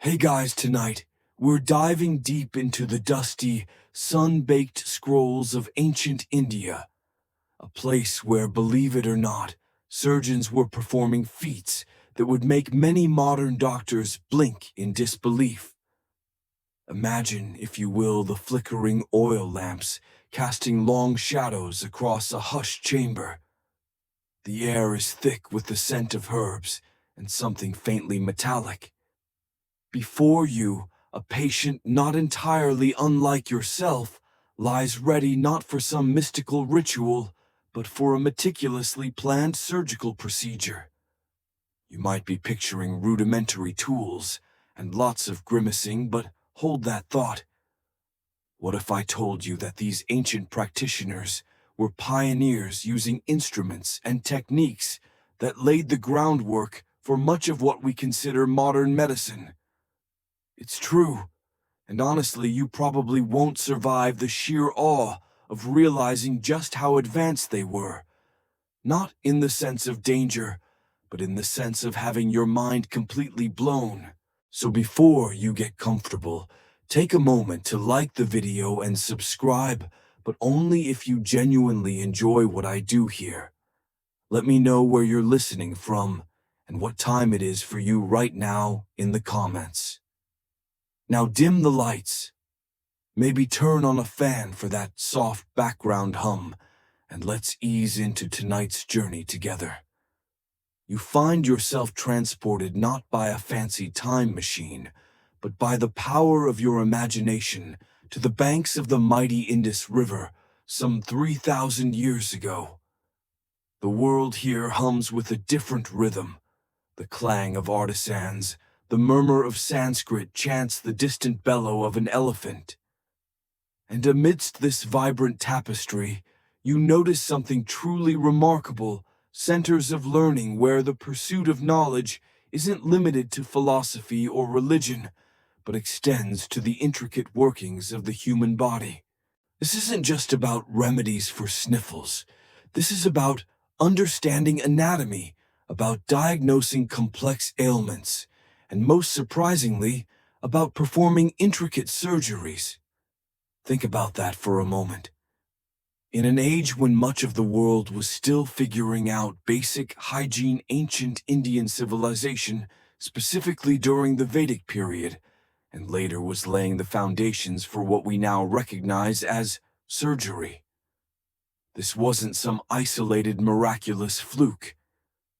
Hey guys, tonight we're diving deep into the dusty, sun-baked scrolls of ancient India, a place where, believe it or not, surgeons were performing feats that would make many modern doctors blink in disbelief. Imagine, if you will, the flickering oil lamps casting long shadows across a hushed chamber. The air is thick with the scent of herbs and something faintly metallic. Before you, a patient not entirely unlike yourself lies ready not for some mystical ritual, but for a meticulously planned surgical procedure. You might be picturing rudimentary tools and lots of grimacing, but hold that thought. What if I told you that these ancient practitioners were pioneers using instruments and techniques that laid the groundwork for much of what we consider modern medicine? It's true, and honestly, you probably won't survive the sheer awe of realizing just how advanced they were. Not in the sense of danger, but in the sense of having your mind completely blown. So before you get comfortable, take a moment to like the video and subscribe, but only if you genuinely enjoy what I do here. Let me know where you're listening from and what time it is for you right now in the comments. Now dim the lights. Maybe turn on a fan for that soft background hum, and let's ease into tonight's journey together. You find yourself transported not by a fancy time machine, but by the power of your imagination to the banks of the mighty Indus River some 3,000 years ago. The world here hums with a different rhythm, the clang of artisans, the murmur of Sanskrit chants the distant bellow of an elephant. And amidst this vibrant tapestry, you notice something truly remarkable, centers of learning where the pursuit of knowledge isn't limited to philosophy or religion, but extends to the intricate workings of the human body. This isn't just about remedies for sniffles. This is about understanding anatomy, about diagnosing complex ailments, and most surprisingly, about performing intricate surgeries. Think about that for a moment. In an age when much of the world was still figuring out basic hygiene, ancient Indian civilization, specifically during the Vedic period, and later was laying the foundations for what we now recognize as surgery. This wasn't some isolated miraculous fluke.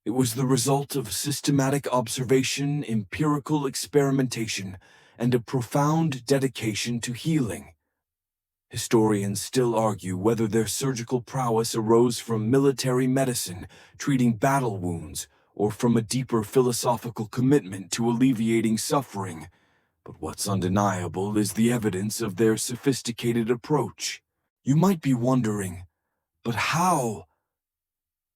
It was the result of systematic observation, empirical experimentation, and a profound dedication to healing. Historians still argue whether their surgical prowess arose from military medicine, treating battle wounds, or from a deeper philosophical commitment to alleviating suffering. But what's undeniable is the evidence of their sophisticated approach. You might be wondering, but how?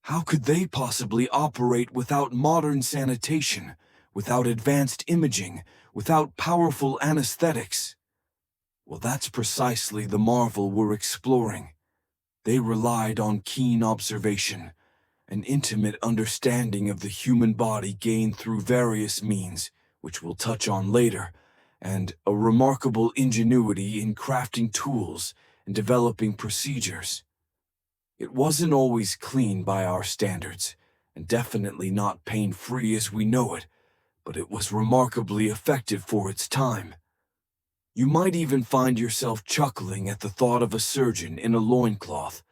How could they possibly operate without modern sanitation, without advanced imaging, without powerful anesthetics? Well, that's precisely the marvel we're exploring. They relied on keen observation, an intimate understanding of the human body gained through various means, which we'll touch on later, and a remarkable ingenuity in crafting tools and developing procedures. It wasn't always clean by our standards, and definitely not pain-free as we know it, but it was remarkably effective for its time. You might even find yourself chuckling at the thought of a surgeon in a loincloth,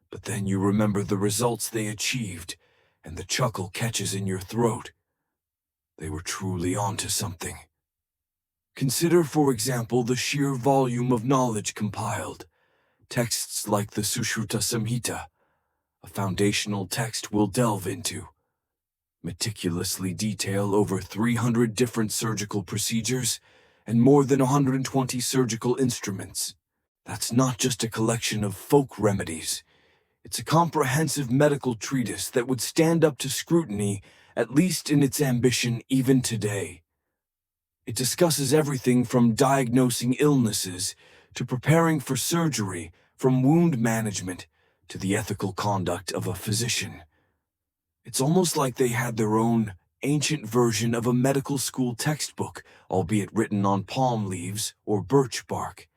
but then you remember the results they achieved, and the chuckle catches in your throat. They were truly onto something. Consider, for example, the sheer volume of knowledge compiled. Texts like the Sushruta Samhita, a foundational text we'll delve into, meticulously detail over 300 different surgical procedures and more than 120 surgical instruments. That's not just a collection of folk remedies. It's a comprehensive medical treatise that would stand up to scrutiny, at least in its ambition even today. It discusses everything from diagnosing illnesses to preparing for surgery, from wound management to the ethical conduct of a physician. It's almost like they had their own ancient version of a medical school textbook, albeit written on palm leaves or birch bark.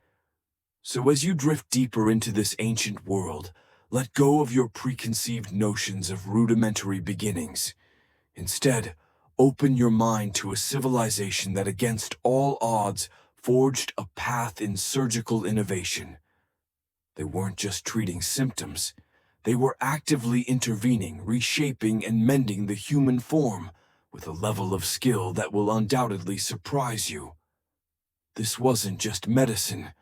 So as you drift deeper into this ancient world, let go of your preconceived notions of rudimentary beginnings. Instead, open your mind to a civilization that against all odds forged a path in surgical innovation. They weren't just treating symptoms. They were actively intervening, reshaping, and mending the human form with a level of skill that will undoubtedly surprise you. This wasn't just medicine.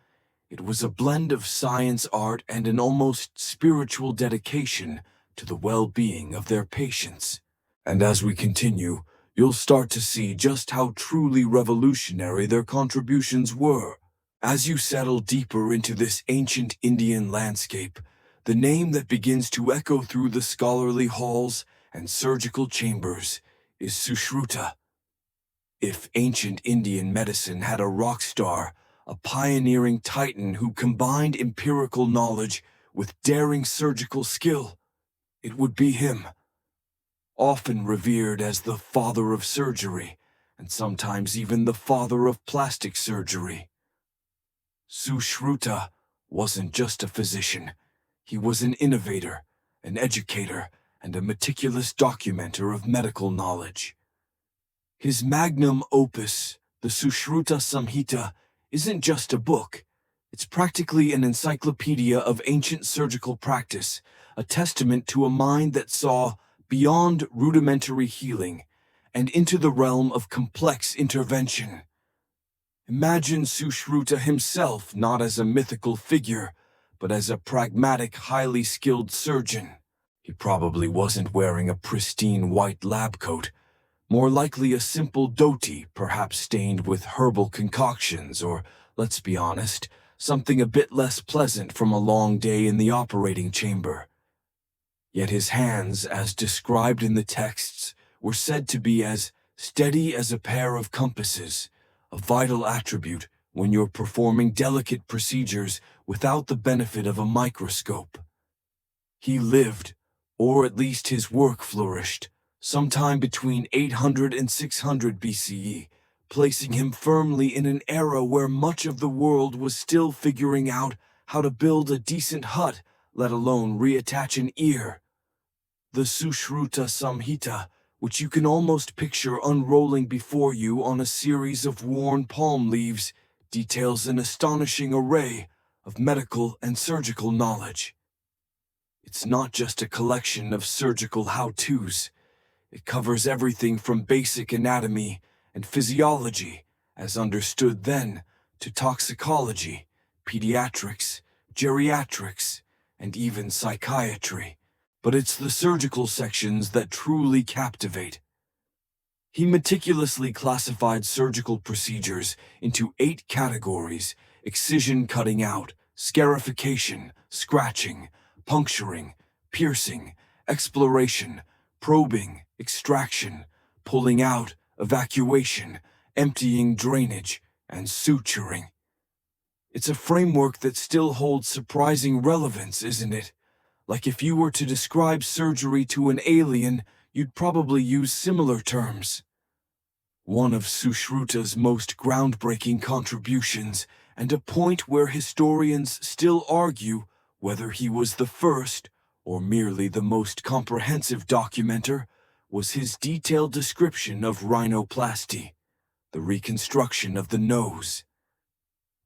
It was a blend of science, art, and an almost spiritual dedication to the well-being of their patients. And as we continue, you'll start to see just how truly revolutionary their contributions were. As you settle deeper into this ancient Indian landscape, the name that begins to echo through the scholarly halls and surgical chambers is Sushruta. If ancient Indian medicine had a rock star, a pioneering titan who combined empirical knowledge with daring surgical skill, it would be him. Often revered as the father of surgery, and sometimes even the father of plastic surgery. Sushruta wasn't just a physician. He was an innovator, an educator, and a meticulous documenter of medical knowledge. His magnum opus, the Sushruta Samhita, isn't just a book. It's practically an encyclopedia of ancient surgical practice, a testament to a mind that saw beyond rudimentary healing and into the realm of complex intervention. Imagine Sushruta himself not as a mythical figure, but as a pragmatic, highly skilled surgeon. He probably wasn't wearing a pristine white lab coat, more likely a simple dhoti, perhaps stained with herbal concoctions, or, let's be honest, something a bit less pleasant from a long day in the operating chamber. Yet his hands, as described in the texts, were said to be as steady as a pair of compasses, a vital attribute when you're performing delicate procedures without the benefit of a microscope. He lived, or at least his work flourished, sometime between 800 and 600 BCE, placing him firmly in an era where much of the world was still figuring out how to build a decent hut, let alone reattach an ear. The Sushruta Samhita, which you can almost picture unrolling before you on a series of worn palm leaves, details an astonishing array of medical and surgical knowledge. It's not just a collection of surgical how-tos. It covers everything from basic anatomy and physiology, as understood then, to toxicology, pediatrics, geriatrics, and even psychiatry. But it's the surgical sections that truly captivate. He meticulously classified surgical procedures into 8 categories: excision cutting out, scarification, scratching, puncturing, piercing, exploration, probing, extraction, pulling out, evacuation, emptying, drainage, and suturing. It's a framework that still holds surprising relevance, isn't it? Like if you were to describe surgery to an alien, you'd probably use similar terms. One of Sushruta's most groundbreaking contributions, and a point where historians still argue whether he was the first or merely the most comprehensive documenter, was his detailed description of rhinoplasty, the reconstruction of the nose.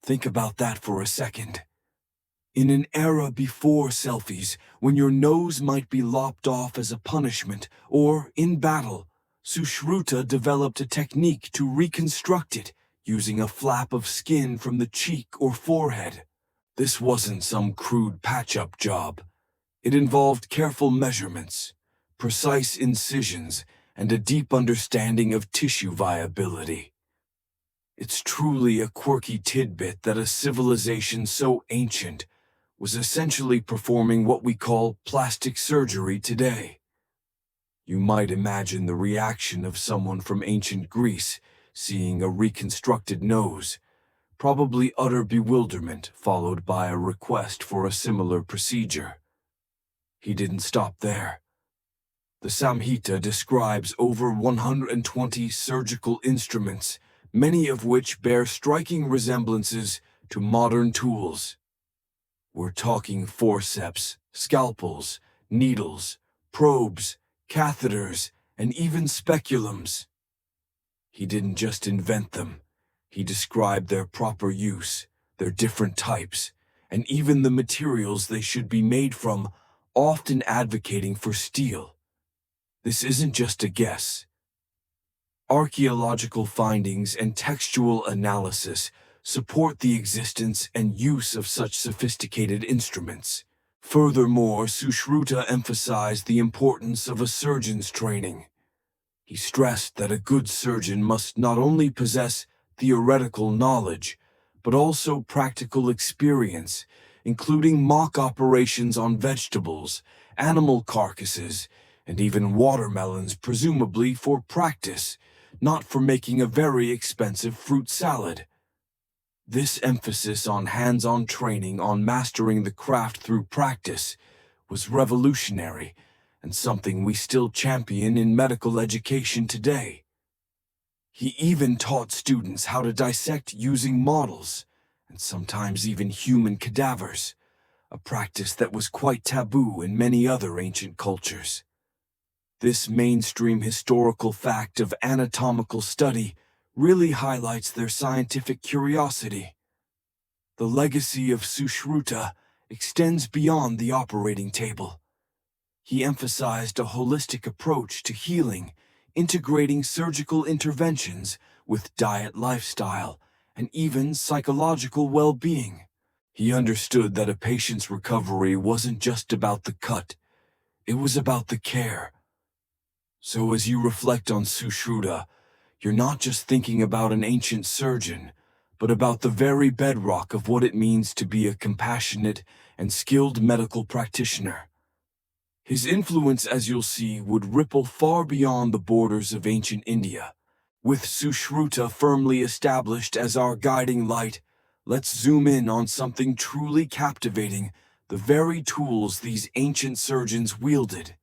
Think about that for a second. In an era before selfies, when your nose might be lopped off as a punishment, or in battle, Sushruta developed a technique to reconstruct it using a flap of skin from the cheek or forehead. This wasn't some crude patch-up job. It involved careful measurements, precise incisions, and a deep understanding of tissue viability. It's truly a quirky tidbit that a civilization so ancient was essentially performing what we call plastic surgery today. You might imagine the reaction of someone from ancient Greece seeing a reconstructed nose, probably utter bewilderment followed by a request for a similar procedure. He didn't stop there. The Samhita describes over 120 surgical instruments, many of which bear striking resemblances to modern tools. We're talking forceps, scalpels, needles, probes, catheters, and even speculums. He didn't just invent them. He described their proper use, their different types, and even the materials they should be made from, often advocating for steel. This isn't just a guess. Archaeological findings and textual analysis support the existence and use of such sophisticated instruments. Furthermore, Sushruta emphasized the importance of a surgeon's training. He stressed that a good surgeon must not only possess theoretical knowledge, but also practical experience, including mock operations on vegetables, animal carcasses, and even watermelons, presumably for practice, not for making a very expensive fruit salad. This emphasis on hands-on training, on mastering the craft through practice, was revolutionary and something we still champion in medical education today. He even taught students how to dissect using models, and sometimes even human cadavers, a practice that was quite taboo in many other ancient cultures. This mainstream historical fact of anatomical study really highlights their scientific curiosity. The legacy of Sushruta extends beyond the operating table. He emphasized a holistic approach to healing, integrating surgical interventions with diet, lifestyle, and even psychological well-being. He understood that a patient's recovery wasn't just about the cut, it was about the care. So as you reflect on Sushruta, you're not just thinking about an ancient surgeon, but about the very bedrock of what it means to be a compassionate and skilled medical practitioner. His influence, as you'll see, would ripple far beyond the borders of ancient India. With Sushruta firmly established as our guiding light, let's zoom in on something truly captivating, the very tools these ancient surgeons wielded.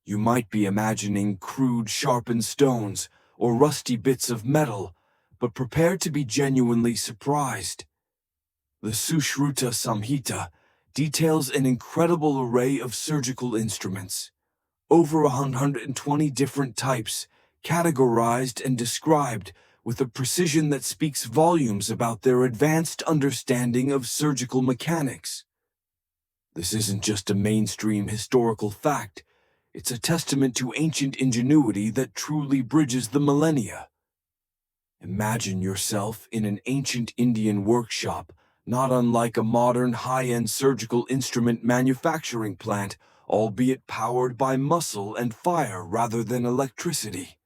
You might be imagining crude sharpened stones or rusty bits of metal, but prepare to be genuinely surprised. The Sushruta Samhita details an incredible array of surgical instruments, over 120 different types, categorized and described with a precision that speaks volumes about their advanced understanding of surgical mechanics. This isn't just a mainstream historical fact, it's a testament to ancient ingenuity that truly bridges the millennia. Imagine yourself in an ancient Indian workshop, not unlike a modern high-end surgical instrument manufacturing plant, albeit powered by muscle and fire rather than electricity.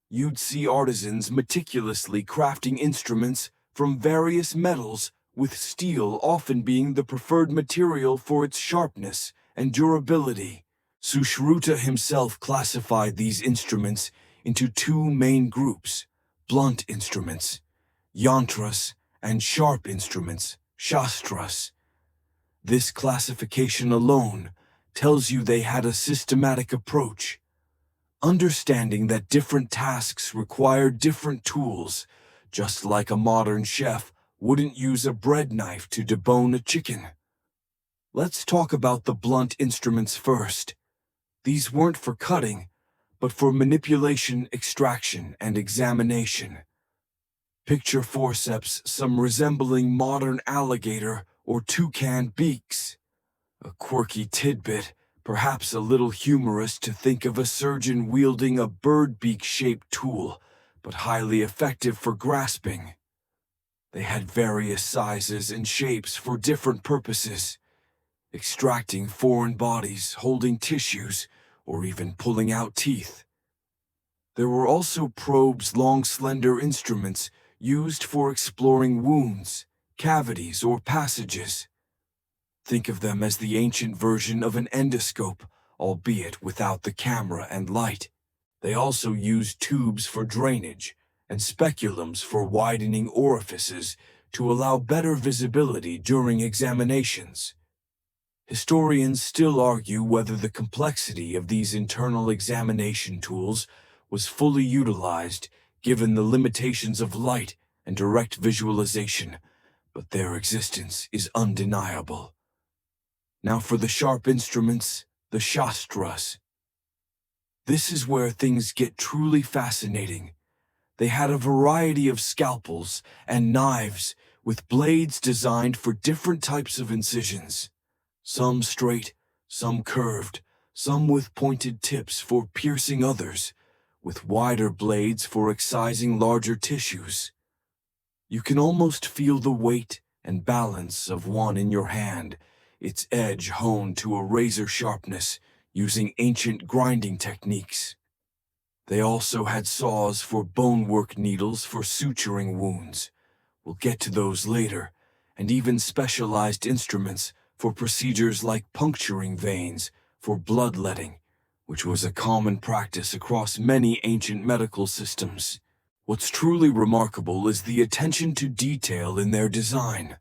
You'd see artisans meticulously crafting instruments from various metals, with steel often being the preferred material for its sharpness and durability. Sushruta himself classified these instruments into two main groups: blunt instruments, yantras, and sharp instruments, shastras. This classification alone tells you they had a systematic approach, understanding that different tasks require different tools, just like a modern chef wouldn't use a bread knife to debone a chicken. Let's talk about the blunt instruments first. These weren't for cutting, but for manipulation, extraction, and examination. Picture forceps, some resembling modern alligator or toucan beaks. A quirky tidbit, perhaps a little humorous to think of a surgeon wielding a bird beak-shaped tool, but highly effective for grasping. They had various sizes and shapes for different purposes, extracting foreign bodies, holding tissues, or even pulling out teeth. There were also probes, long slender instruments used for exploring wounds, cavities, or passages. Think of them as the ancient version of an endoscope, albeit without the camera and light. They also used tubes for drainage and speculums for widening orifices to allow better visibility during examinations. Historians still argue whether the complexity of these internal examination tools was fully utilized given the limitations of light and direct visualization, but their existence is undeniable. Now for the sharp instruments, the shastras. This is where things get truly fascinating. They had a variety of scalpels and knives with blades designed for different types of incisions. Some straight, some curved, some with pointed tips for piercing others, with wider blades for excising larger tissues. You can almost feel the weight and balance of one in your hand, its edge honed to a razor sharpness using ancient grinding techniques. They also had saws for bonework needles for suturing wounds. We'll get to those later, and even specialized instruments for procedures like puncturing veins for bloodletting, which was a common practice across many ancient medical systems. What's truly remarkable is the attention to detail in their design.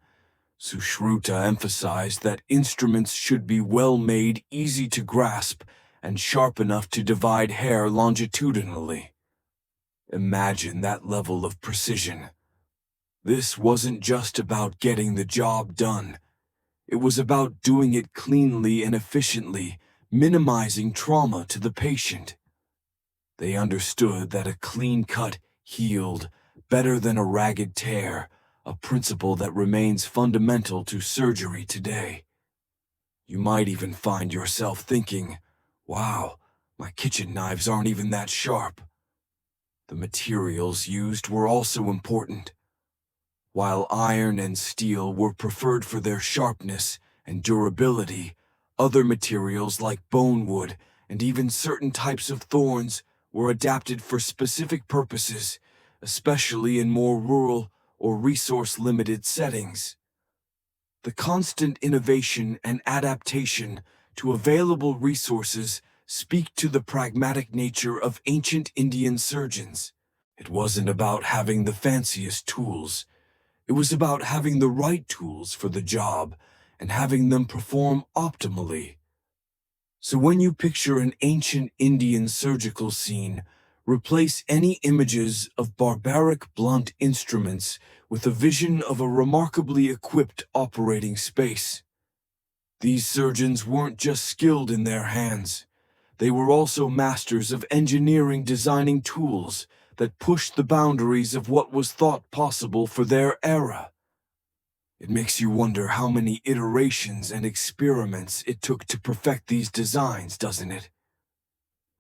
Sushruta emphasized that instruments should be well made, easy to grasp, and sharp enough to divide hair longitudinally. Imagine that level of precision. This wasn't just about getting the job done. It was about doing it cleanly and efficiently, minimizing trauma to the patient. They understood that a clean cut healed better than a ragged tear, a principle that remains fundamental to surgery today. You might even find yourself thinking, wow, my kitchen knives aren't even that sharp. The materials used were also important. While iron and steel were preferred for their sharpness and durability, other materials like bone wood and even certain types of thorns were adapted for specific purposes, especially in more rural or resource-limited settings. The constant innovation and adaptation to available resources speak to the pragmatic nature of ancient Indian surgeons. It wasn't about having the fanciest tools. It was about having the right tools for the job and having them perform optimally. So when you picture an ancient Indian surgical scene, replace any images of barbaric blunt instruments with a vision of a remarkably equipped operating space. These surgeons weren't just skilled in their hands. They were also masters of engineering, designing tools that pushed the boundaries of what was thought possible for their era. It makes you wonder how many iterations and experiments it took to perfect these designs, doesn't it?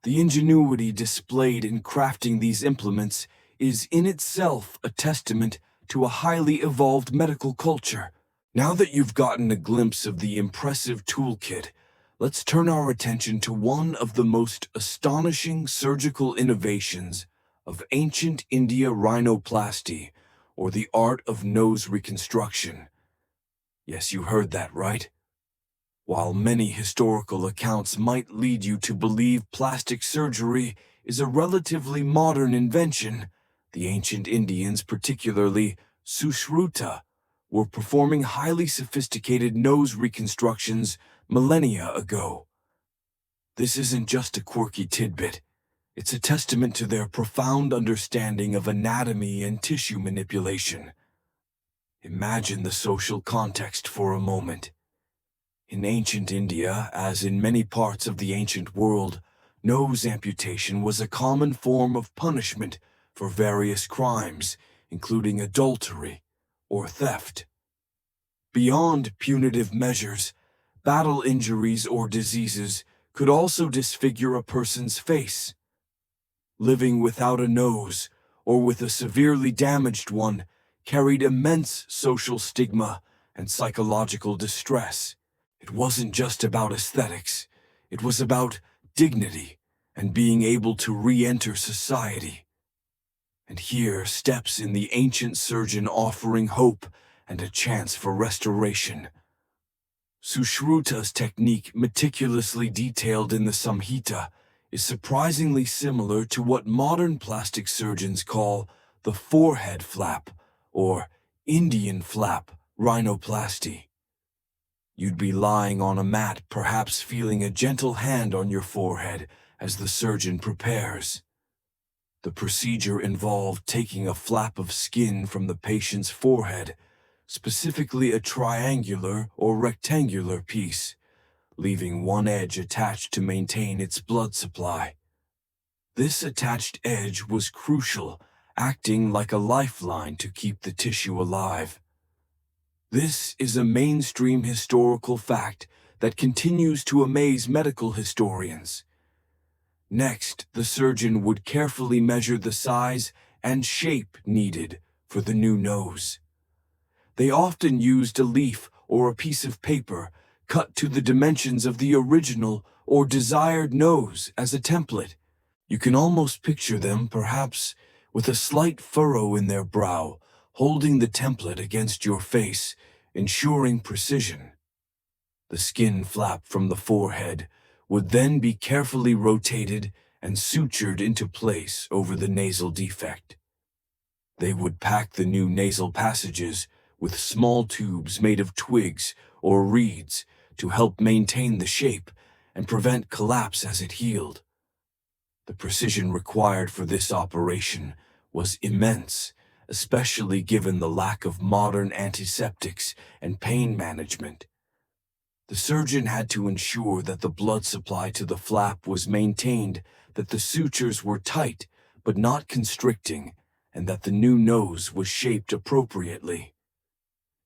The ingenuity displayed in crafting these implements is in itself a testament to a highly evolved medical culture. Now that you've gotten a glimpse of the impressive toolkit, let's turn our attention to one of the most astonishing surgical innovations of ancient India: rhinoplasty, or the art of nose reconstruction. Yes, you heard that right. While many historical accounts might lead you to believe plastic surgery is a relatively modern invention, the ancient Indians, particularly Sushruta, were performing highly sophisticated nose reconstructions millennia ago. This isn't just a quirky tidbit. It's a testament to their profound understanding of anatomy and tissue manipulation. Imagine the social context for a moment. In ancient India, as in many parts of the ancient world, nose amputation was a common form of punishment for various crimes, including adultery or theft. Beyond punitive measures, battle injuries or diseases could also disfigure a person's face. Living without a nose, or with a severely damaged one, carried immense social stigma and psychological distress. It wasn't just about aesthetics, it was about dignity and being able to re-enter society. And here steps in the ancient surgeon offering hope and a chance for restoration. Sushruta's technique, meticulously detailed in the Samhita, is surprisingly similar to what modern plastic surgeons call the forehead flap, or Indian flap rhinoplasty. You'd be lying on a mat, perhaps feeling a gentle hand on your forehead as the surgeon prepares. The procedure involved taking a flap of skin from the patient's forehead, specifically a triangular or rectangular piece, leaving one edge attached to maintain its blood supply. This attached edge was crucial, acting like a lifeline to keep the tissue alive. This is a mainstream historical fact that continues to amaze medical historians. Next, the surgeon would carefully measure the size and shape needed for the new nose. They often used a leaf or a piece of paper cut to the dimensions of the original or desired nose as a template. You can almost picture them, perhaps, with a slight furrow in their brow, holding the template against your face, ensuring precision. The skin flap from the forehead would then be carefully rotated and sutured into place over the nasal defect. They would pack the new nasal passages with small tubes made of twigs or reeds to help maintain the shape and prevent collapse as it healed. The precision required for this operation was immense, especially given the lack of modern antiseptics and pain management. The surgeon had to ensure that the blood supply to the flap was maintained, that the sutures were tight but not constricting, and that the new nose was shaped appropriately.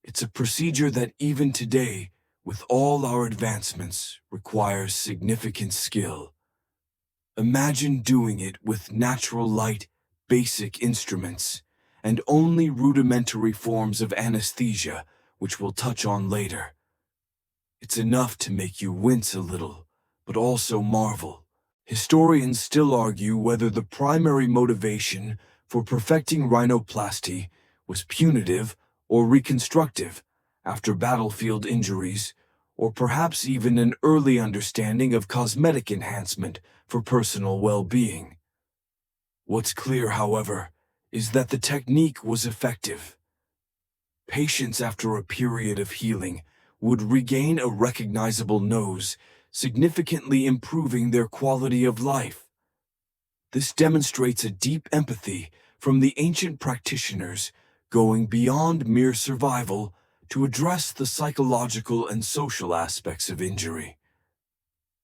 It's a procedure that even today, with all our advancements, requires significant skill. Imagine doing it with natural light, basic instruments, and only rudimentary forms of anesthesia, which we'll touch on later. It's enough to make you wince a little, but also marvel. Historians still argue whether the primary motivation for perfecting rhinoplasty was punitive or reconstructive after battlefield injuries, or perhaps even an early understanding of cosmetic enhancement for personal well-being. What's clear, however, is that the technique was effective. Patients, after a period of healing, would regain a recognizable nose, significantly improving their quality of life. This demonstrates a deep empathy from the ancient practitioners, going beyond mere survival to address the psychological and social aspects of injury.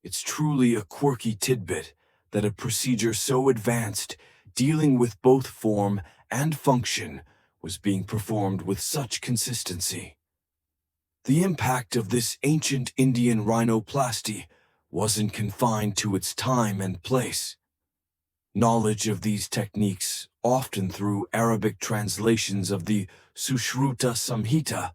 It's truly a quirky tidbit that a procedure so advanced, dealing with both form and function, was being performed with such consistency. The impact of this ancient Indian rhinoplasty wasn't confined to its time and place. Knowledge of these techniques, often through Arabic translations of the Sushruta Samhita,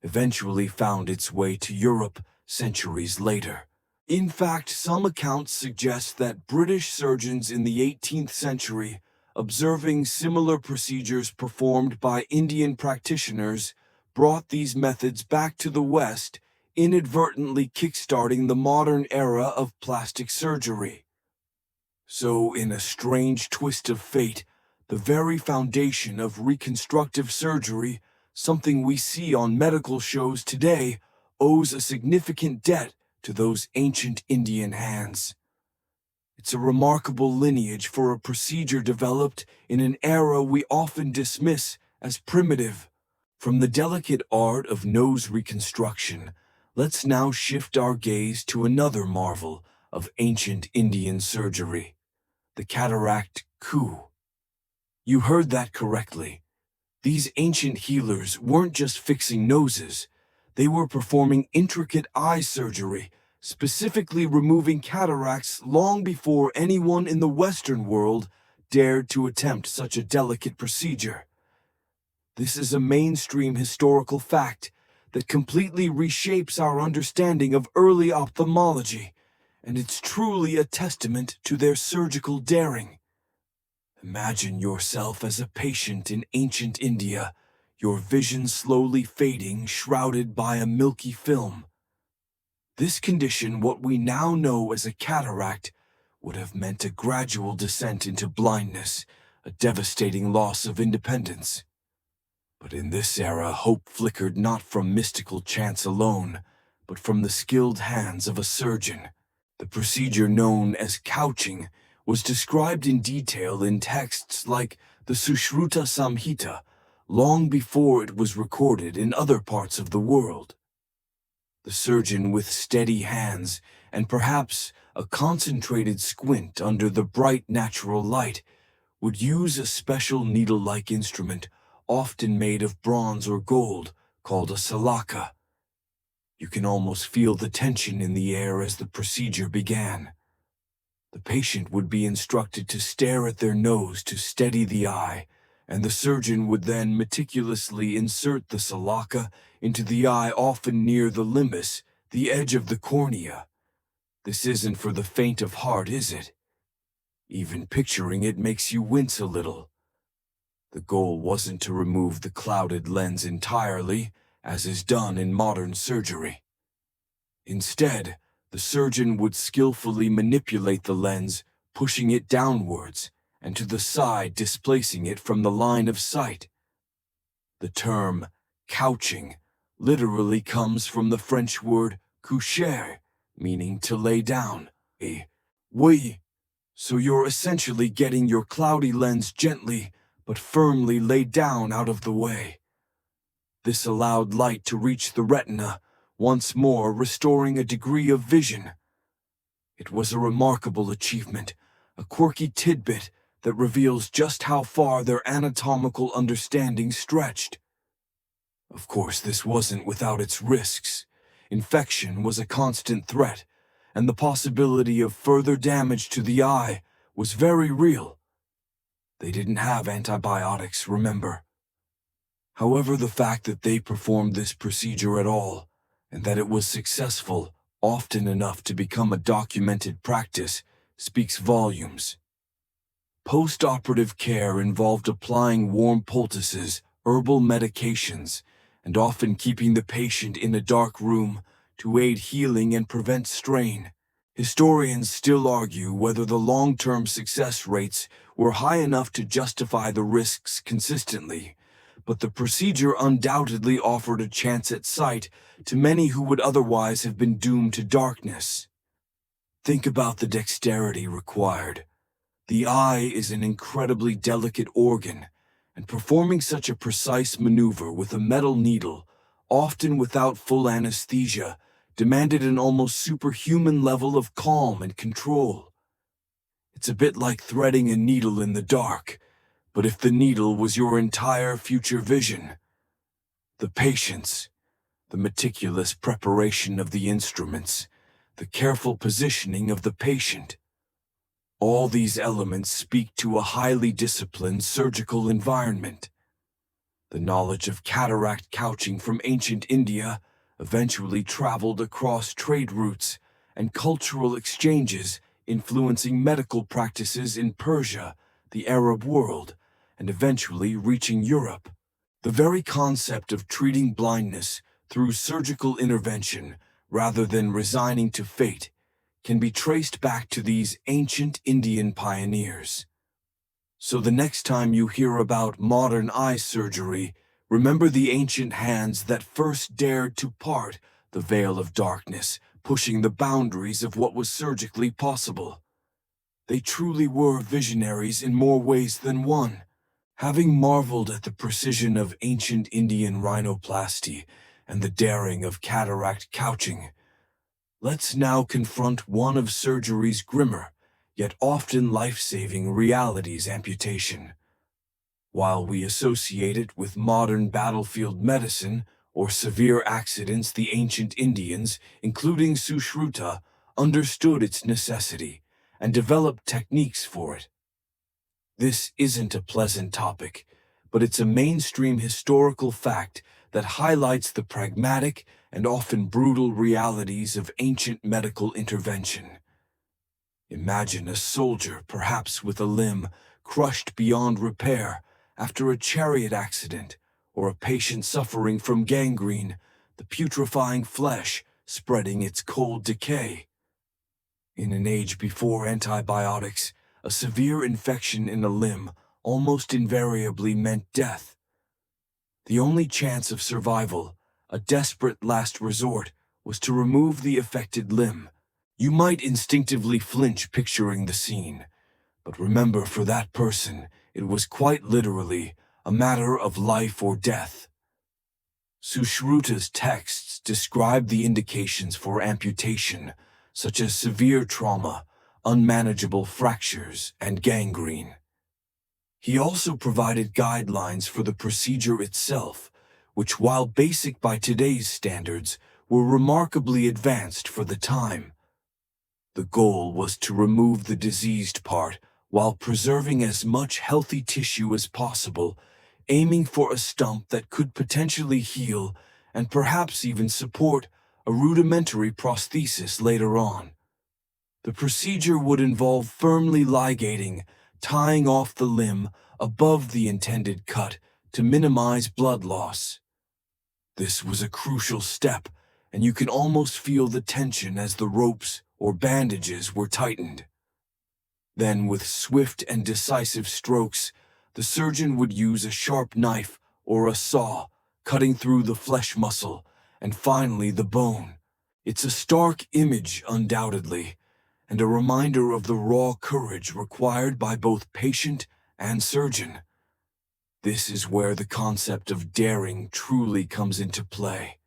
eventually found its way to Europe centuries later. In fact, some accounts suggest that British surgeons in the 18th century, observing similar procedures performed by Indian practitioners, brought these methods back to the West, inadvertently kickstarting the modern era of plastic surgery. So, in a strange twist of fate, the very foundation of reconstructive surgery, something we see on medical shows today, owes a significant debt to those ancient Indian hands. It's a remarkable lineage for a procedure developed in an era we often dismiss as primitive. From the delicate art of nose reconstruction, let's now shift our gaze to another marvel of ancient Indian surgery, the cataract coup. You heard that correctly. These ancient healers weren't just fixing noses, they were performing intricate eye surgery, specifically removing cataracts long before anyone in the Western world dared to attempt such a delicate procedure. This is a mainstream historical fact that completely reshapes our understanding of early ophthalmology, and it's truly a testament to their surgical daring. Imagine yourself as a patient in ancient India, your vision slowly fading, shrouded by a milky film. This condition, what we now know as a cataract, would have meant a gradual descent into blindness, a devastating loss of independence. But in this era, hope flickered not from mystical chance alone, but from the skilled hands of a surgeon. The procedure known as couching was described in detail in texts like the Sushruta Samhita, long before it was recorded in other parts of the world. The surgeon, with steady hands and perhaps a concentrated squint under the bright natural light, would use a special needle-like instrument, often made of bronze or gold, called a salaka. You can almost feel the tension in the air as the procedure began. The patient would be instructed to stare at their nose to steady the eye, and the surgeon would then meticulously insert the salaka into the eye, often near the limbus, the edge of the cornea. This isn't for the faint of heart, is it? Even picturing it makes you wince a little. The goal wasn't to remove the clouded lens entirely, as is done in modern surgery. Instead, the surgeon would skillfully manipulate the lens, pushing it downwards and to the side, displacing it from the line of sight. The term couching literally comes from the French word coucher, meaning to lay down. Oui. So you're essentially getting your cloudy lens gently but firmly laid down out of the way. This allowed light to reach the retina, once more restoring a degree of vision. It was a remarkable achievement, a quirky tidbit that reveals just how far their anatomical understanding stretched. Of course, this wasn't without its risks. Infection was a constant threat, and the possibility of further damage to the eye was very real. They didn't have antibiotics, remember. However, the fact that they performed this procedure at all, and that it was successful, often enough to become a documented practice, speaks volumes. Post-operative care involved applying warm poultices, herbal medications, and often keeping the patient in a dark room to aid healing and prevent strain. Historians still argue whether the long-term success rates were high enough to justify the risks consistently, but the procedure undoubtedly offered a chance at sight to many who would otherwise have been doomed to darkness. Think about the dexterity required. The eye is an incredibly delicate organ, and performing such a precise maneuver with a metal needle, often without full anesthesia, demanded an almost superhuman level of calm and control. It's a bit like threading a needle in the dark, but if the needle was your entire future vision. The patience, the meticulous preparation of the instruments, the careful positioning of the patient. All these elements speak to a highly disciplined surgical environment. The knowledge of cataract couching from ancient India eventually traveled across trade routes and cultural exchanges, influencing medical practices in Persia, the Arab world, and eventually reaching Europe. The very concept of treating blindness through surgical intervention rather than resigning to fate can be traced back to these ancient Indian pioneers. So the next time you hear about modern eye surgery, remember the ancient hands that first dared to part the veil of darkness, pushing the boundaries of what was surgically possible. They truly were visionaries in more ways than one. Having marveled at the precision of ancient Indian rhinoplasty and the daring of cataract couching, let's now confront one of surgery's grimmer, yet often life-saving realities: amputation. While we associate it with modern battlefield medicine or severe accidents, the ancient Indians, including Sushruta, understood its necessity and developed techniques for it. This isn't a pleasant topic, but it's a mainstream historical fact that highlights the pragmatic and often brutal realities of ancient medical intervention. Imagine a soldier, perhaps with a limb crushed beyond repair after a chariot accident, or a patient suffering from gangrene, the putrefying flesh spreading its cold decay. In an age before antibiotics, a severe infection in a limb almost invariably meant death. The only chance of survival, a desperate last resort, was to remove the affected limb. You might instinctively flinch picturing the scene, but remember, for that person, it was quite literally a matter of life or death. Sushruta's texts describe the indications for amputation, such as severe trauma, unmanageable fractures, and gangrene. He also provided guidelines for the procedure itself, which, while basic by today's standards, were remarkably advanced for the time. The goal was to remove the diseased part while preserving as much healthy tissue as possible, aiming for a stump that could potentially heal and perhaps even support a rudimentary prosthesis later on. The procedure would involve firmly ligating, tying off the limb above the intended cut to minimize blood loss. This was a crucial step, and you can almost feel the tension as the ropes or bandages were tightened. Then, with swift and decisive strokes, the surgeon would use a sharp knife or a saw, cutting through the flesh muscle, and finally the bone. It's a stark image, undoubtedly, and a reminder of the raw courage required by both patient and surgeon. This is where the concept of daring truly comes into play.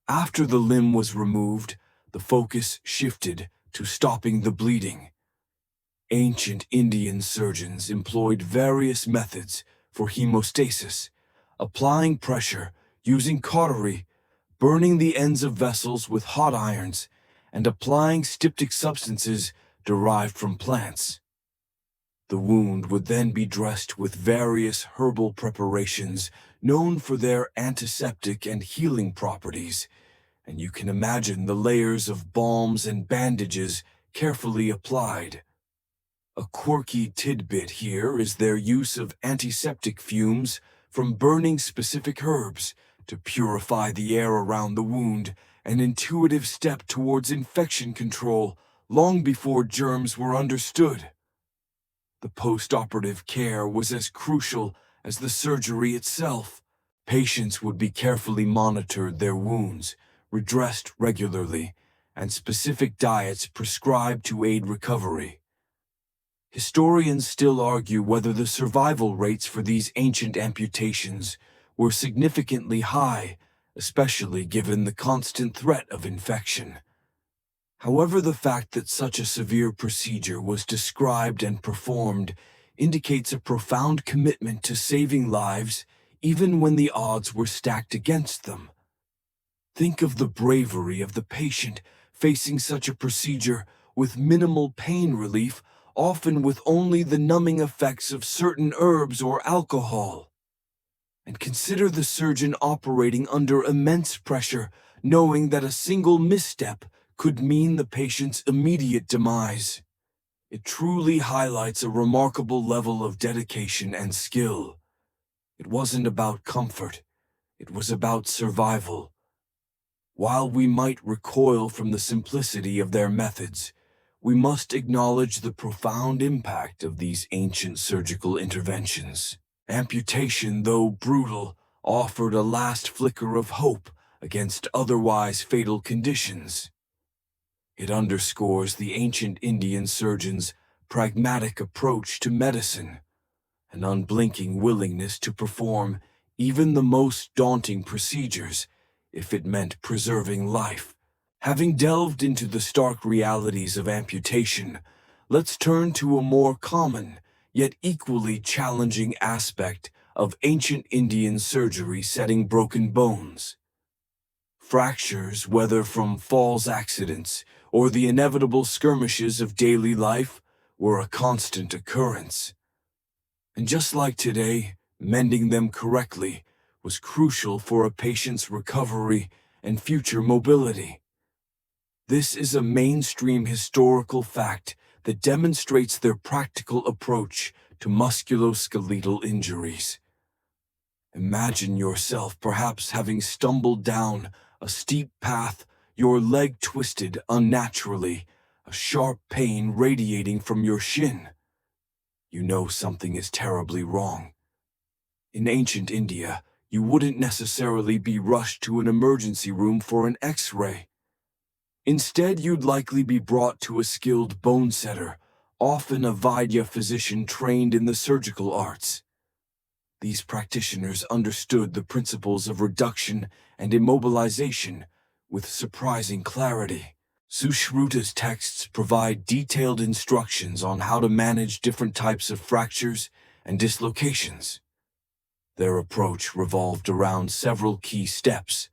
After the limb was removed, the focus shifted to stopping the bleeding. Ancient Indian surgeons employed various methods for hemostasis, applying pressure, using cautery, burning the ends of vessels with hot irons, and applying styptic substances derived from plants. The wound would then be dressed with various herbal preparations known for their antiseptic and healing properties, and you can imagine the layers of balms and bandages carefully applied. A quirky tidbit here is their use of antiseptic fumes from burning specific herbs to purify the air around the wound, an intuitive step towards infection control long before germs were understood. The post-operative care was as crucial as the surgery itself. Patients would be carefully monitored, their wounds redressed regularly, and specific diets prescribed to aid recovery. Historians still argue whether the survival rates for these ancient amputations were significantly high, especially given the constant threat of infection. However, the fact that such a severe procedure was described and performed indicates a profound commitment to saving lives, even when the odds were stacked against them. Think of the bravery of the patient facing such a procedure with minimal pain relief, often with only the numbing effects of certain herbs or alcohol. And consider the surgeon operating under immense pressure, knowing that a single misstep could mean the patient's immediate demise. It truly highlights a remarkable level of dedication and skill. It wasn't about comfort, it was about survival. While we might recoil from the simplicity of their methods, we must acknowledge the profound impact of these ancient surgical interventions. Amputation, though brutal, offered a last flicker of hope against otherwise fatal conditions. It underscores the ancient Indian surgeon's pragmatic approach to medicine, an unblinking willingness to perform even the most daunting procedures if it meant preserving life. Having delved into the stark realities of amputation, let's turn to a more common, yet equally challenging aspect of ancient Indian surgery: setting broken bones. Fractures, whether from falls accidents or the inevitable skirmishes of daily life, were a constant occurrence. And just like today, mending them correctly was crucial for a patient's recovery and future mobility. This is a mainstream historical fact that demonstrates their practical approach to musculoskeletal injuries. Imagine yourself perhaps having stumbled down a steep path, your leg twisted unnaturally, a sharp pain radiating from your shin. You know something is terribly wrong. In ancient India, You wouldn't necessarily be rushed to an emergency room for an X-ray. Instead, you'd likely be brought to a skilled bone setter, often a Vaidya physician trained in the surgical arts. These practitioners understood the principles of reduction and immobilization with surprising clarity. Sushruta's texts provide detailed instructions on how to manage different types of fractures and dislocations. Their approach revolved around several key steps: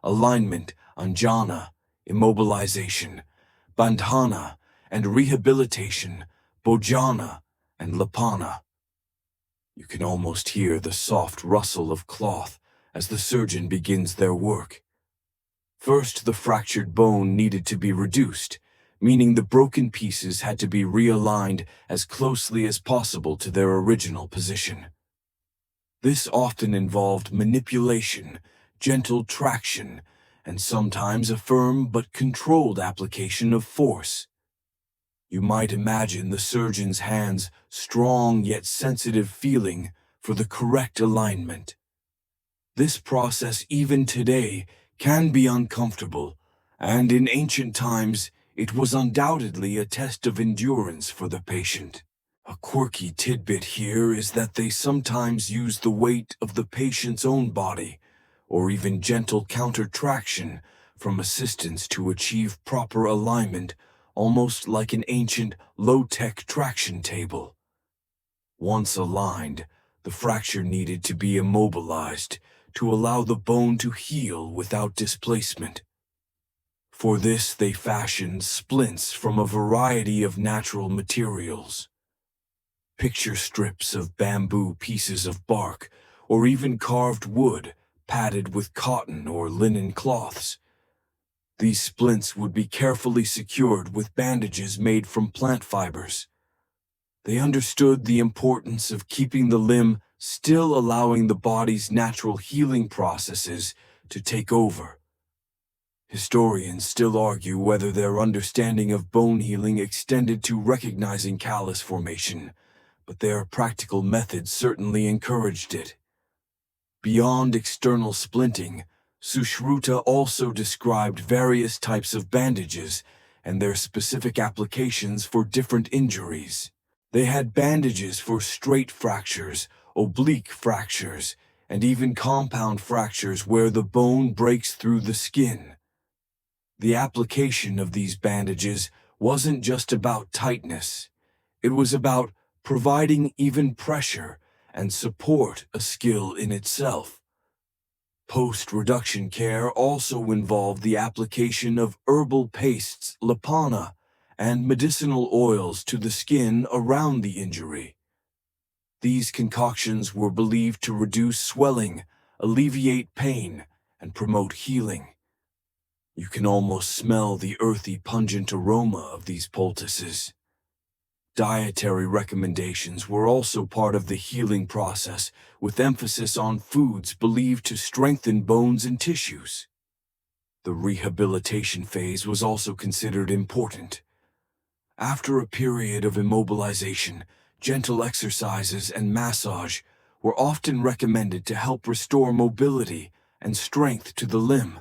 alignment, anjana, immobilization, bandhana, and rehabilitation, bojana and lapana. You can almost hear the soft rustle of cloth as the surgeon begins their work. First, the fractured bone needed to be reduced, meaning the broken pieces had to be realigned as closely as possible to their original position. This often involved manipulation, gentle traction, and sometimes a firm but controlled application of force. You might imagine the surgeon's hands strong yet sensitive, feeling for the correct alignment. This process, even today, can be uncomfortable, and in ancient times it was undoubtedly a test of endurance for the patient. A quirky tidbit here is that they sometimes use the weight of the patient's own body, or even gentle counter-traction from assistants to achieve proper alignment, almost like an ancient, low-tech traction table. Once aligned, the fracture needed to be immobilized to allow the bone to heal without displacement. For this, they fashioned splints from a variety of natural materials. Picture strips of bamboo, pieces of bark, or even carved wood padded with cotton or linen cloths. These splints would be carefully secured with bandages made from plant fibers. They understood the importance of keeping the limb still, allowing the body's natural healing processes to take over. Historians still argue whether their understanding of bone healing extended to recognizing callus formation, but their practical methods certainly encouraged it. Beyond external splinting, Sushruta also described various types of bandages and their specific applications for different injuries. They had bandages for straight fractures, oblique fractures, and even compound fractures where the bone breaks through the skin. The application of these bandages wasn't just about tightness. It was about providing even pressure and support, a skill in itself. Post-reduction care also involved the application of herbal pastes, lapana, and medicinal oils to the skin around the injury. These concoctions were believed to reduce swelling, alleviate pain, and promote healing. You can almost smell the earthy, pungent aroma of these poultices. Dietary recommendations were also part of the healing process, with emphasis on foods believed to strengthen bones and tissues. The rehabilitation phase was also considered important. After a period of immobilization, gentle exercises and massage were often recommended to help restore mobility and strength to the limb.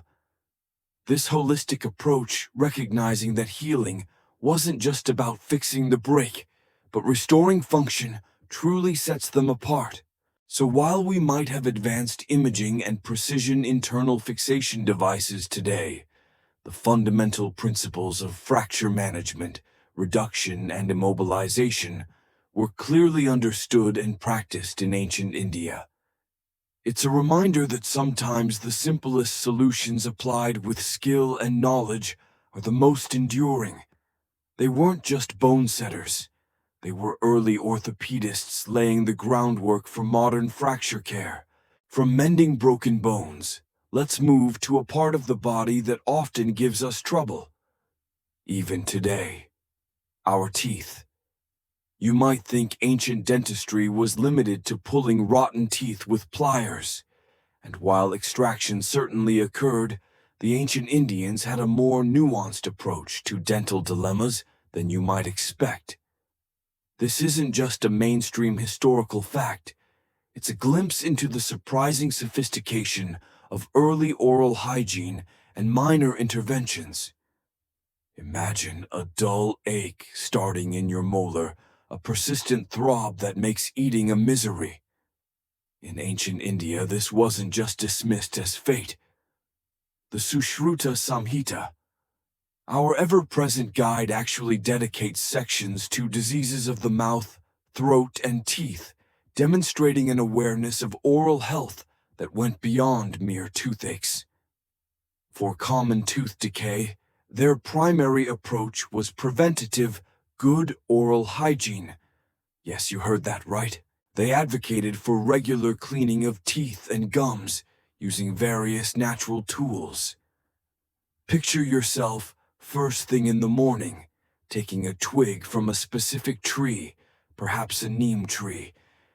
This holistic approach, recognizing that healing wasn't just about fixing the break, but restoring function, truly sets them apart. So while we might have advanced imaging and precision internal fixation devices today, the fundamental principles of fracture management, reduction, and immobilization were clearly understood and practiced in ancient India. It's a reminder that sometimes the simplest solutions applied with skill and knowledge are the most enduring. They weren't just bone setters. They were early orthopedists laying the groundwork for modern fracture care. From mending broken bones, let's move to a part of the body that often gives us trouble. Even today, our teeth. You might think ancient dentistry was limited to pulling rotten teeth with pliers, and while extraction certainly occurred, the ancient Indians had a more nuanced approach to dental dilemmas than you might expect. This isn't just a mainstream historical fact, It's a glimpse into the surprising sophistication of early oral hygiene and minor interventions. Imagine a dull ache starting in your molar, a persistent throb that makes eating a misery. In ancient India, this wasn't just dismissed as fate. The Sushruta Samhita, our ever-present guide, actually dedicates sections to diseases of the mouth, throat, and teeth, demonstrating an awareness of oral health that went beyond mere toothaches. For common tooth decay, their primary approach was preventative, good oral hygiene. Yes, you heard that right. They advocated for regular cleaning of teeth and gums using various natural tools. Picture yourself first thing in the morning, taking a twig from a specific tree, perhaps a neem tree,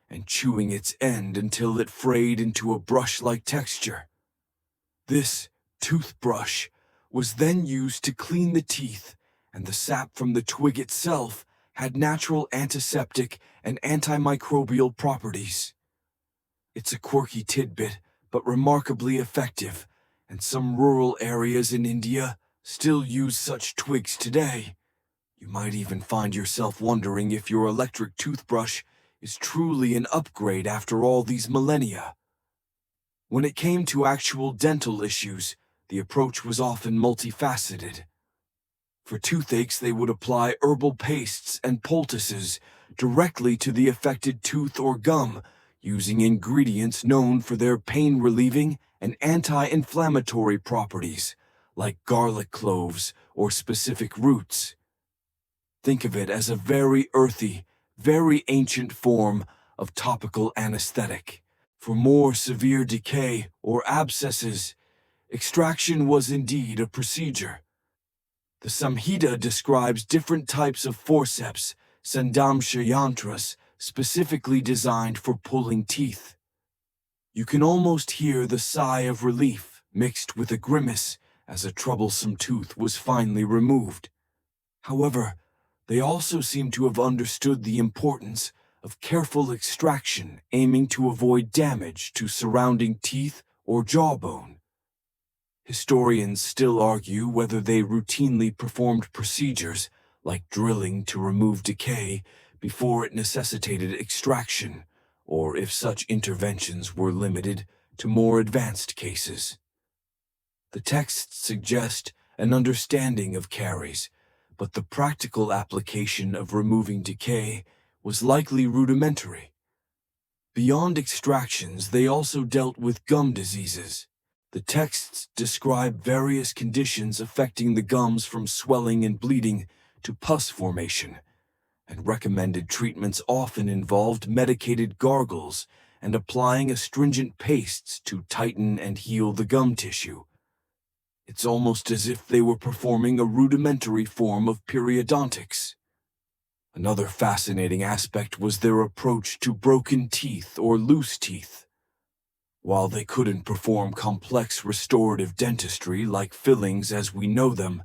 and chewing its end until it frayed into a brush-like texture. This toothbrush was then used to clean the teeth, and the sap from the twig itself had natural antiseptic and antimicrobial properties. It's a quirky tidbit, but remarkably effective, and some rural areas in India still use such twigs today. You might even find yourself wondering if your electric toothbrush is truly an upgrade after all these millennia. When it came to actual dental issues, the approach was often multifaceted. For toothaches, they would apply herbal pastes and poultices directly to the affected tooth or gum, using ingredients known for their pain-relieving and anti-inflammatory properties, like garlic cloves or specific roots. Think of it as a very earthy, very ancient form of topical anesthetic. For more severe decay or abscesses, extraction was indeed a procedure. The Samhita describes different types of forceps, sandamsha yantras, specifically designed for pulling teeth. You can almost hear the sigh of relief mixed with a grimace as a troublesome tooth was finally removed. However, they also seem to have understood the importance of careful extraction, aiming to avoid damage to surrounding teeth or jawbone. Historians still argue whether they routinely performed procedures like drilling to remove decay before it necessitated extraction, or if such interventions were limited to more advanced cases. The texts suggest an understanding of caries, but the practical application of removing decay was likely rudimentary. Beyond extractions, they also dealt with gum diseases. The texts describe various conditions affecting the gums, from swelling and bleeding to pus formation, and recommended treatments often involved medicated gargles and applying astringent pastes to tighten and heal the gum tissue. It's almost as if they were performing a rudimentary form of periodontics. Another fascinating aspect was their approach to broken teeth or loose teeth. While they couldn't perform complex restorative dentistry like fillings as we know them,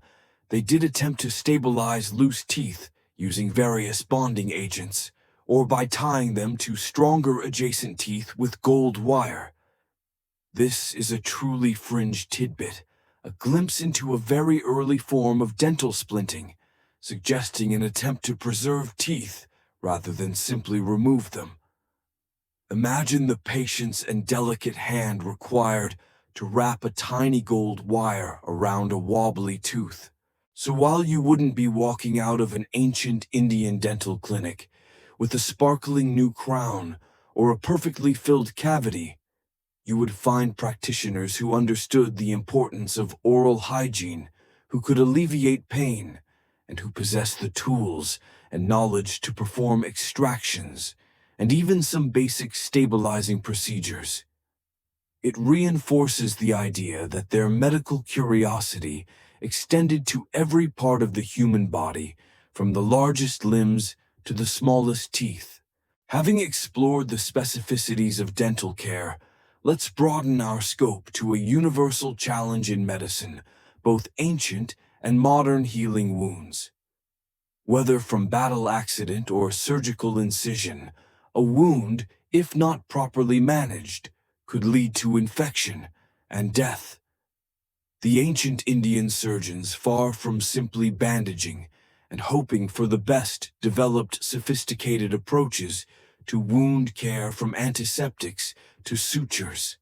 they did attempt to stabilize loose teeth using various bonding agents, or by tying them to stronger adjacent teeth with gold wire. This is a truly fringe tidbit, a glimpse into a very early form of dental splinting, suggesting an attempt to preserve teeth rather than simply remove them. Imagine the patience and delicate hand required to wrap a tiny gold wire around a wobbly tooth. So while you wouldn't be walking out of an ancient Indian dental clinic with a sparkling new crown or a perfectly filled cavity, you would find practitioners who understood the importance of oral hygiene, who could alleviate pain, and who possessed the tools and knowledge to perform extractions and even some basic stabilizing procedures. It reinforces the idea that their medical curiosity extended to every part of the human body, from the largest limbs to the smallest teeth. Having explored the specificities of dental care, let's broaden our scope to a universal challenge in medicine, both ancient and modern: healing wounds. Whether from battle accident or surgical incision, a wound if not properly managed, could lead to infection and death. The ancient Indian surgeons, far from simply bandaging and hoping for the best, developed sophisticated approaches to wound care, from antiseptics to sutures.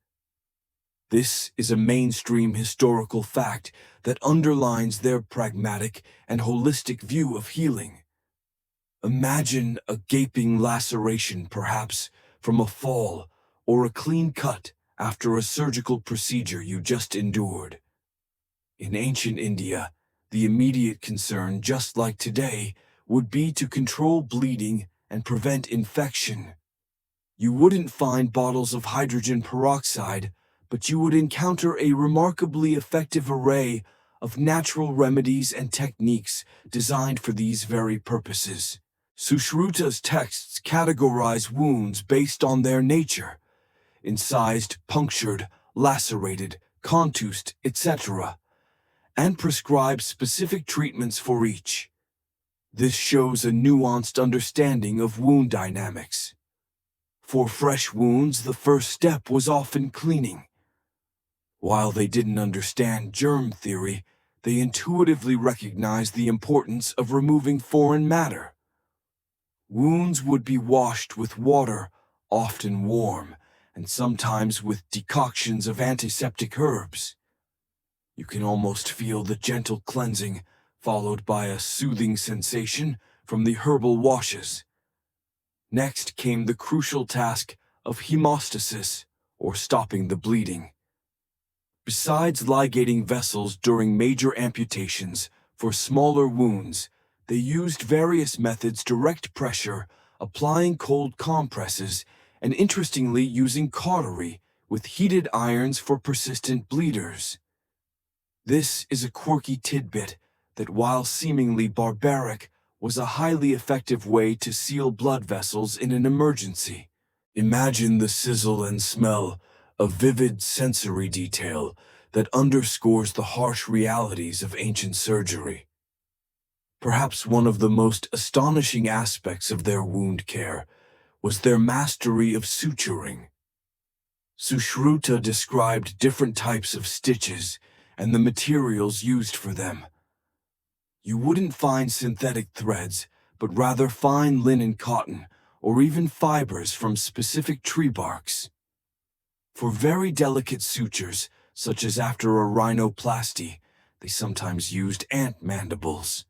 This is a mainstream historical fact that underlines their pragmatic and holistic view of healing. Imagine a gaping laceration, perhaps from a fall, or a clean cut after a surgical procedure you just endured. In ancient India, the immediate concern, just like today, would be to control bleeding and prevent infection. You wouldn't find bottles of hydrogen peroxide, but you would encounter a remarkably effective array of natural remedies and techniques designed for these very purposes. Sushruta's texts categorize wounds based on their nature: incised, punctured, lacerated, contused, etc., and prescribe specific treatments for each. This shows a nuanced understanding of wound dynamics. For fresh wounds, the first step was often cleaning. While they didn't understand germ theory, they intuitively recognized the importance of removing foreign matter. Wounds would be washed with water, often warm, and sometimes with decoctions of antiseptic herbs. You can almost feel the gentle cleansing, followed by a soothing sensation from the herbal washes. Next came the crucial task of hemostasis, or stopping the bleeding. Besides ligating vessels during major amputations, for smaller wounds, they used various methods: direct pressure, applying cold compresses, and interestingly using cautery with heated irons for persistent bleeders. This is a quirky tidbit that, while seemingly barbaric, was a highly effective way to seal blood vessels in an emergency. Imagine the sizzle and smell, a vivid sensory detail that underscores the harsh realities of ancient surgery. Perhaps one of the most astonishing aspects of their wound care was their mastery of suturing. Sushruta described different types of stitches and the materials used for them. You wouldn't find synthetic threads, but rather fine linen, cotton, or even fibers from specific tree barks. For very delicate sutures, such as after a rhinoplasty, they sometimes used ant mandibles.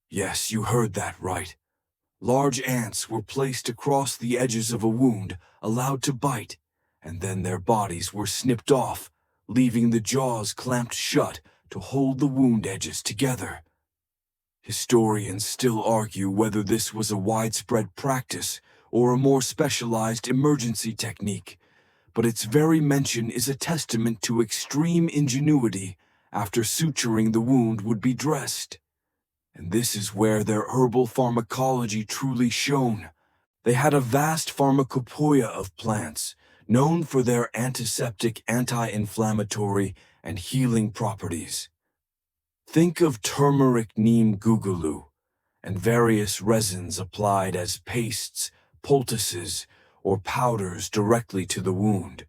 Yes, you heard that right. Large ants were placed across the edges of a wound, allowed to bite, and then their bodies were snipped off, leaving the jaws clamped shut to hold the wound edges together. Historians still argue whether this was a widespread practice or a more specialized emergency technique, but its very mention is a testament to extreme ingenuity. After suturing, the wound would be dressed. And this is where their herbal pharmacology truly shone. They had a vast pharmacopoeia of plants, known for their antiseptic, anti-inflammatory, and healing properties. Think of turmeric, neem, guggulu, and various resins applied as pastes, poultices, or powders directly to the wound.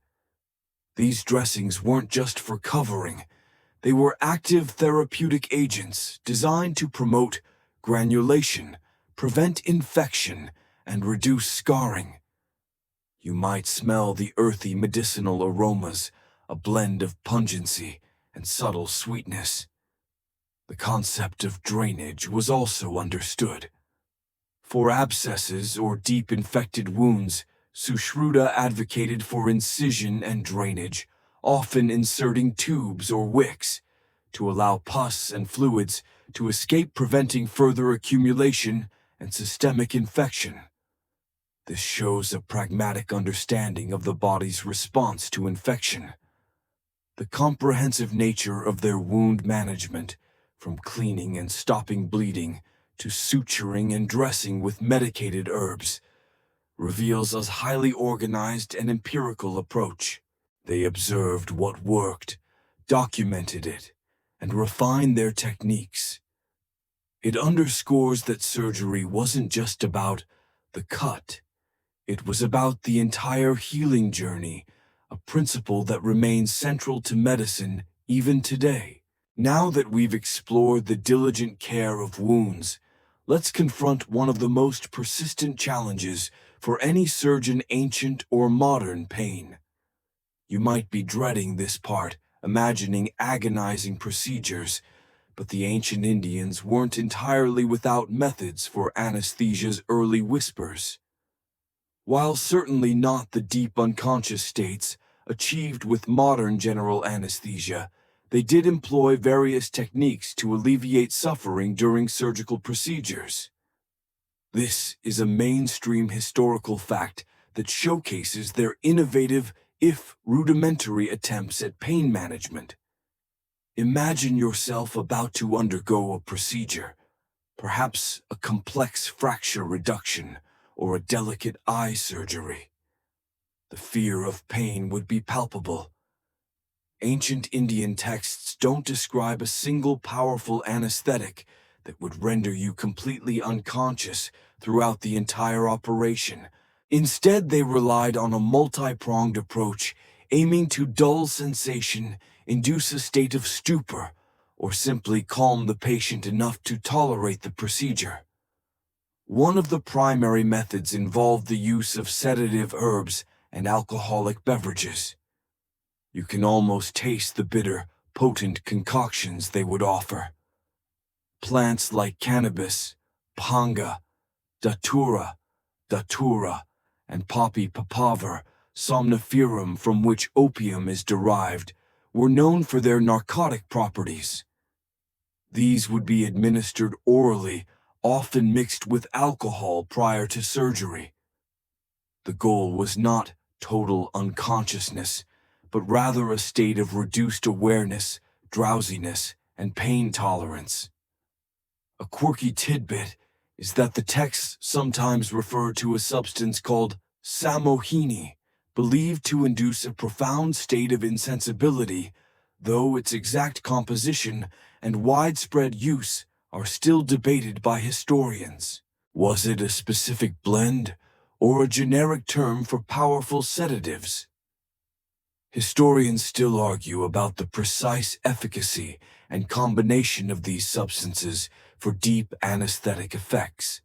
These dressings weren't just for covering. They were active therapeutic agents designed to promote granulation, prevent infection, and reduce scarring. You might smell the earthy medicinal aromas, a blend of pungency and subtle sweetness. The concept of drainage was also understood. For abscesses or deep infected wounds, Sushruta advocated for incision and drainage, often inserting tubes or wicks to allow pus and fluids to escape, preventing further accumulation and systemic infection. This shows a pragmatic understanding of the body's response to infection. The comprehensive nature of their wound management, from cleaning and stopping bleeding to suturing and dressing with medicated herbs, reveals a highly organized and empirical approach. They observed what worked, documented it, and refined their techniques. It underscores that surgery wasn't just about the cut. It was about the entire healing journey, a principle that remains central to medicine even today. Now that we've explored the diligent care of wounds, let's confront one of the most persistent challenges for any surgeon, ancient or modern: pain. You might be dreading this part, imagining agonizing procedures, but the ancient Indians weren't entirely without methods for anesthesia's early whispers. While certainly not the deep unconscious states achieved with modern general anesthesia, they did employ various techniques to alleviate suffering during surgical procedures. This is a mainstream historical fact that showcases their innovative, if rudimentary, attempts at pain management. Imagine yourself about to undergo a procedure, perhaps a complex fracture reduction or a delicate eye surgery. The fear of pain would be palpable. Ancient Indian texts don't describe a single powerful anesthetic that would render you completely unconscious throughout the entire operation. Instead, they relied on a multi-pronged approach, aiming to dull sensation, induce a state of stupor, or simply calm the patient enough to tolerate the procedure. One of the primary methods involved the use of sedative herbs and alcoholic beverages. You can almost taste the bitter, potent concoctions they would offer. Plants like cannabis, bhanga, datura, and poppy papaver, somniferum, from which opium is derived, were known for their narcotic properties. These would be administered orally, often mixed with alcohol prior to surgery. The goal was not total unconsciousness, but rather a state of reduced awareness, drowsiness, and pain tolerance. A quirky tidbit is that the texts sometimes refer to a substance called samohini, believed to induce a profound state of insensibility, though its exact composition and widespread use are still debated by historians. Was it a specific blend or a generic term for powerful sedatives? Historians still argue about the precise efficacy and combination of these substances for deep anesthetic effects.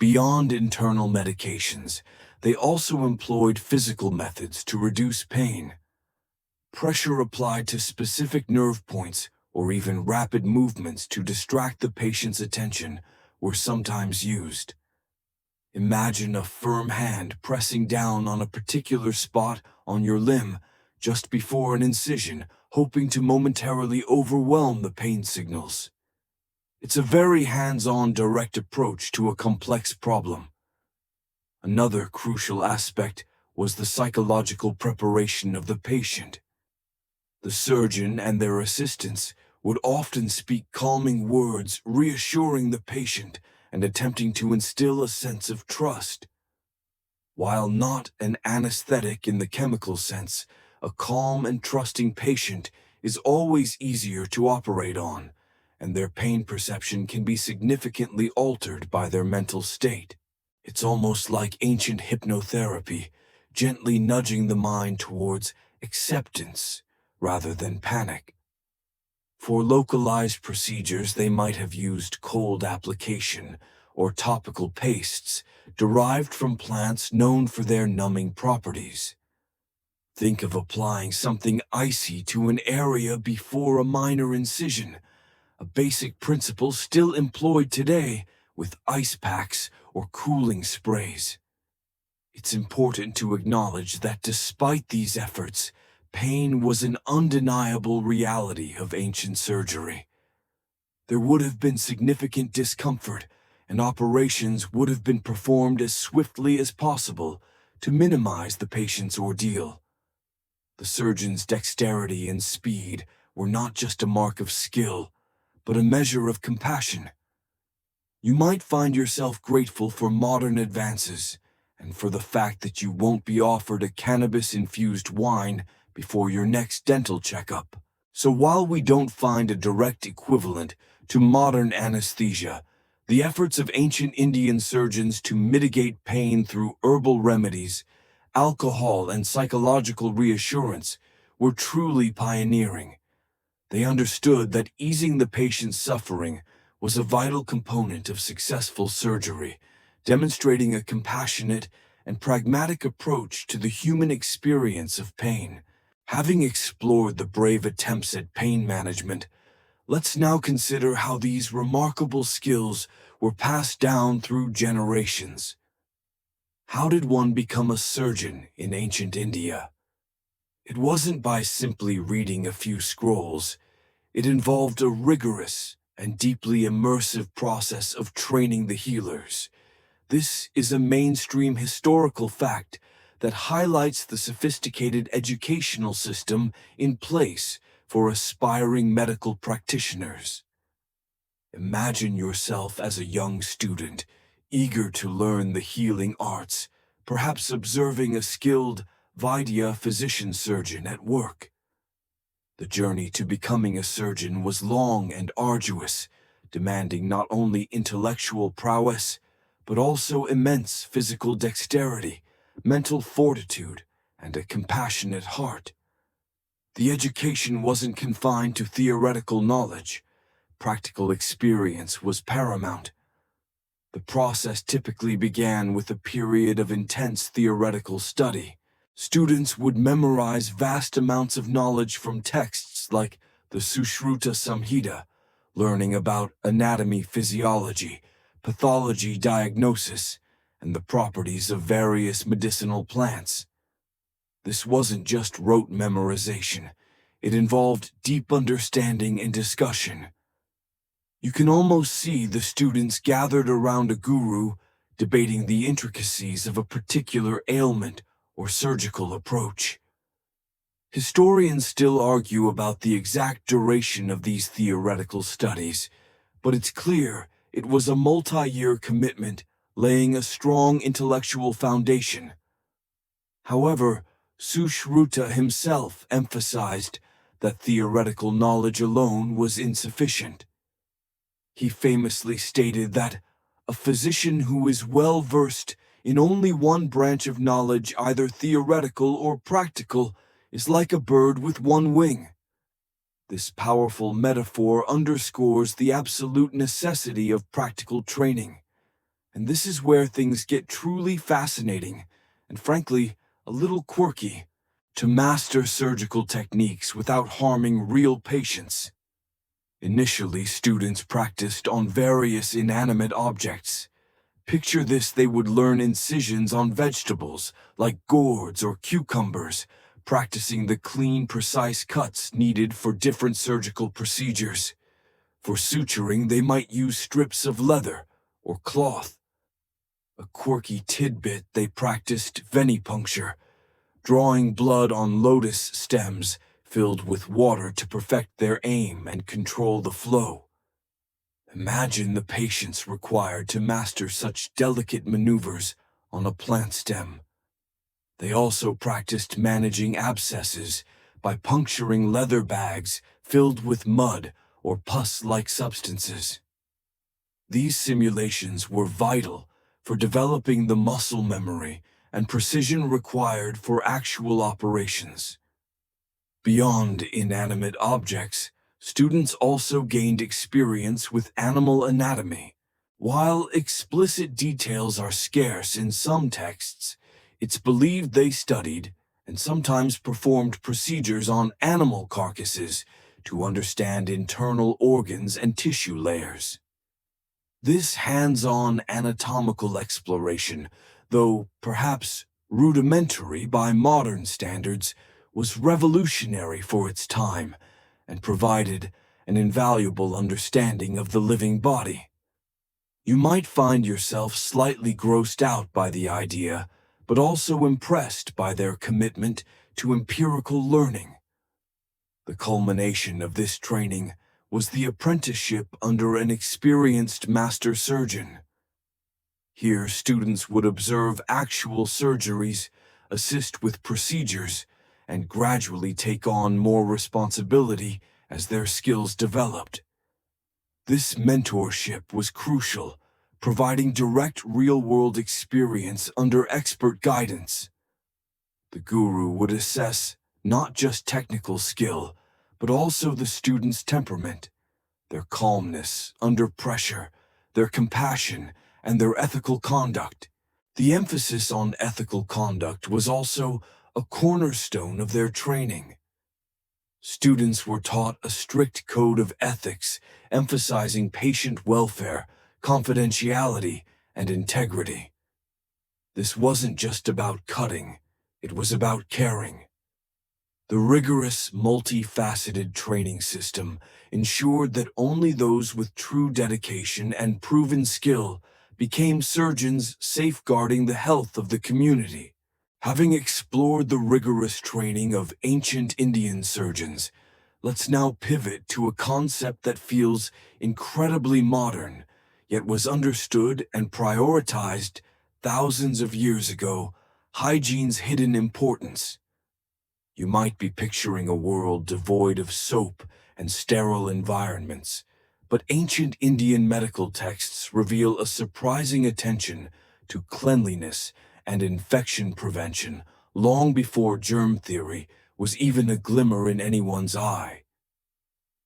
Beyond internal medications, they also employed physical methods to reduce pain. Pressure applied to specific nerve points or even rapid movements to distract the patient's attention were sometimes used. Imagine a firm hand pressing down on a particular spot on your limb just before an incision, hoping to momentarily overwhelm the pain signals. It's a very hands-on, direct approach to a complex problem. Another crucial aspect was the psychological preparation of the patient. The surgeon and their assistants would often speak calming words, reassuring the patient and attempting to instill a sense of trust. While not an anesthetic in the chemical sense, a calm and trusting patient is always easier to operate on, and their pain perception can be significantly altered by their mental state. It's almost like ancient hypnotherapy, gently nudging the mind towards acceptance rather than panic. For localized procedures, they might have used cold application or topical pastes derived from plants known for their numbing properties. Think of applying something icy to an area before a minor incision, a basic principle still employed today with ice packs or cooling sprays. It's important to acknowledge that despite these efforts, pain was an undeniable reality of ancient surgery. There would have been significant discomfort, and operations would have been performed as swiftly as possible to minimize the patient's ordeal. The surgeon's dexterity and speed were not just a mark of skill, but a measure of compassion. You might find yourself grateful for modern advances and for the fact that you won't be offered a cannabis-infused wine before your next dental checkup. So while we don't find a direct equivalent to modern anesthesia, The efforts of ancient Indian surgeons to mitigate pain through herbal remedies, alcohol, and psychological reassurance were truly pioneering. They understood that easing the patient's suffering was a vital component of successful surgery, demonstrating a compassionate and pragmatic approach to the human experience of pain. Having explored the brave attempts at pain management, let's now consider how these remarkable skills were passed down through generations. How did one become a surgeon in ancient India? It wasn't by simply reading a few scrolls. It involved a rigorous and deeply immersive process of training the healers. This is a mainstream historical fact that highlights the sophisticated educational system in place for aspiring medical practitioners. Imagine yourself as a young student, eager to learn the healing arts, perhaps observing a skilled Vaidya physician-surgeon at work. The journey to becoming a surgeon was long and arduous, demanding not only intellectual prowess, but also immense physical dexterity, mental fortitude, and a compassionate heart. The education wasn't confined to theoretical knowledge. Practical experience was paramount. The process typically began with a period of intense theoretical study. Students would memorize vast amounts of knowledge from texts like the Sushruta Samhita, learning about anatomy, physiology, pathology, diagnosis, and the properties of various medicinal plants. This wasn't just rote memorization. It involved deep understanding and discussion. You can almost see the students gathered around a guru, debating the intricacies of a particular ailment or surgical approach. Historians still argue about the exact duration of these theoretical studies, but it's clear it was a multi-year commitment, laying a strong intellectual foundation. However, Sushruta himself emphasized that theoretical knowledge alone was insufficient. He famously stated that a physician who is well-versed in only one branch of knowledge, either theoretical or practical, is like a bird with one wing. This powerful metaphor underscores the absolute necessity of practical training. And this is where things get truly fascinating, and frankly, a little quirky. To master surgical techniques without harming real patients. Initially, students practiced on various inanimate objects. Picture this: they would learn incisions on vegetables, like gourds or cucumbers, practicing the clean, precise cuts needed for different surgical procedures. For suturing, they might use strips of leather or cloth. A quirky tidbit: they practiced venipuncture, drawing blood on lotus stems filled with water to perfect their aim and control the flow. Imagine the patience required to master such delicate maneuvers on a plant stem. They also practiced managing abscesses by puncturing leather bags filled with mud or pus-like substances. These simulations were vital for developing the muscle memory and precision required for actual operations. Beyond inanimate objects, students also gained experience with animal anatomy. While explicit details are scarce in some texts, it's believed they studied and sometimes performed procedures on animal carcasses to understand internal organs and tissue layers. This hands-on anatomical exploration, though perhaps rudimentary by modern standards, was revolutionary for its time and provided an invaluable understanding of the living body. You might find yourself slightly grossed out by the idea, but also impressed by their commitment to empirical learning. The culmination of this training was the apprenticeship under an experienced master surgeon. Here, students would observe actual surgeries, assist with procedures, and gradually take on more responsibility as their skills developed. This mentorship was crucial providing direct real-world experience under expert guidance. The guru would assess not just technical skill, but also the student's temperament, their calmness under pressure, their compassion, and their ethical conduct. The emphasis on ethical conduct was also a cornerstone of their training. Students were taught a strict code of ethics, emphasizing patient welfare, confidentiality, and integrity. This wasn't just about cutting, it was about caring. The rigorous, multifaceted training system ensured that only those with true dedication and proven skill became surgeons safeguarding the health of the community. Having explored the rigorous training of ancient Indian surgeons, let's now pivot to a concept that feels incredibly modern, yet was understood and prioritized thousands of years ago: hygiene's hidden importance. You might be picturing a world devoid of soap and sterile environments, but ancient Indian medical texts reveal a surprising attention to cleanliness and infection prevention long before germ theory was even a glimmer in anyone's eye.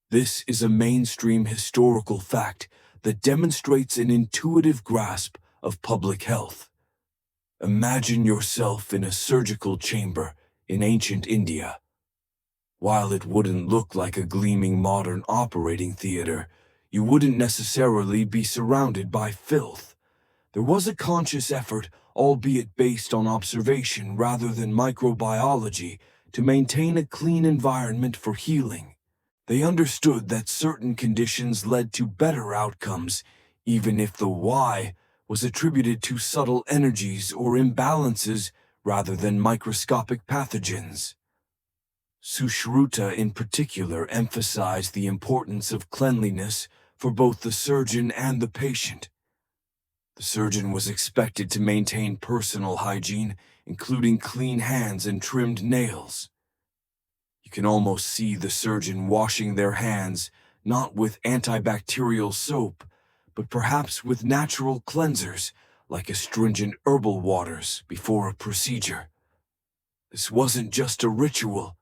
This is a mainstream historical fact that demonstrates an intuitive grasp of public health. Imagine yourself in a surgical chamber in ancient India. While it wouldn't look like a gleaming modern operating theater, you wouldn't necessarily be surrounded by filth. There was a conscious effort, albeit based on observation rather than microbiology, to maintain a clean environment for healing. They understood that certain conditions led to better outcomes, even if the why was attributed to subtle energies or imbalances rather than microscopic pathogens. Sushruta in particular emphasized the importance of cleanliness for both the surgeon and the patient. The surgeon was expected to maintain personal hygiene, including clean hands and trimmed nails. You can almost see the surgeon washing their hands, not with antibacterial soap, but perhaps with natural cleansers, like astringent herbal waters, before a procedure. This wasn't just a ritual,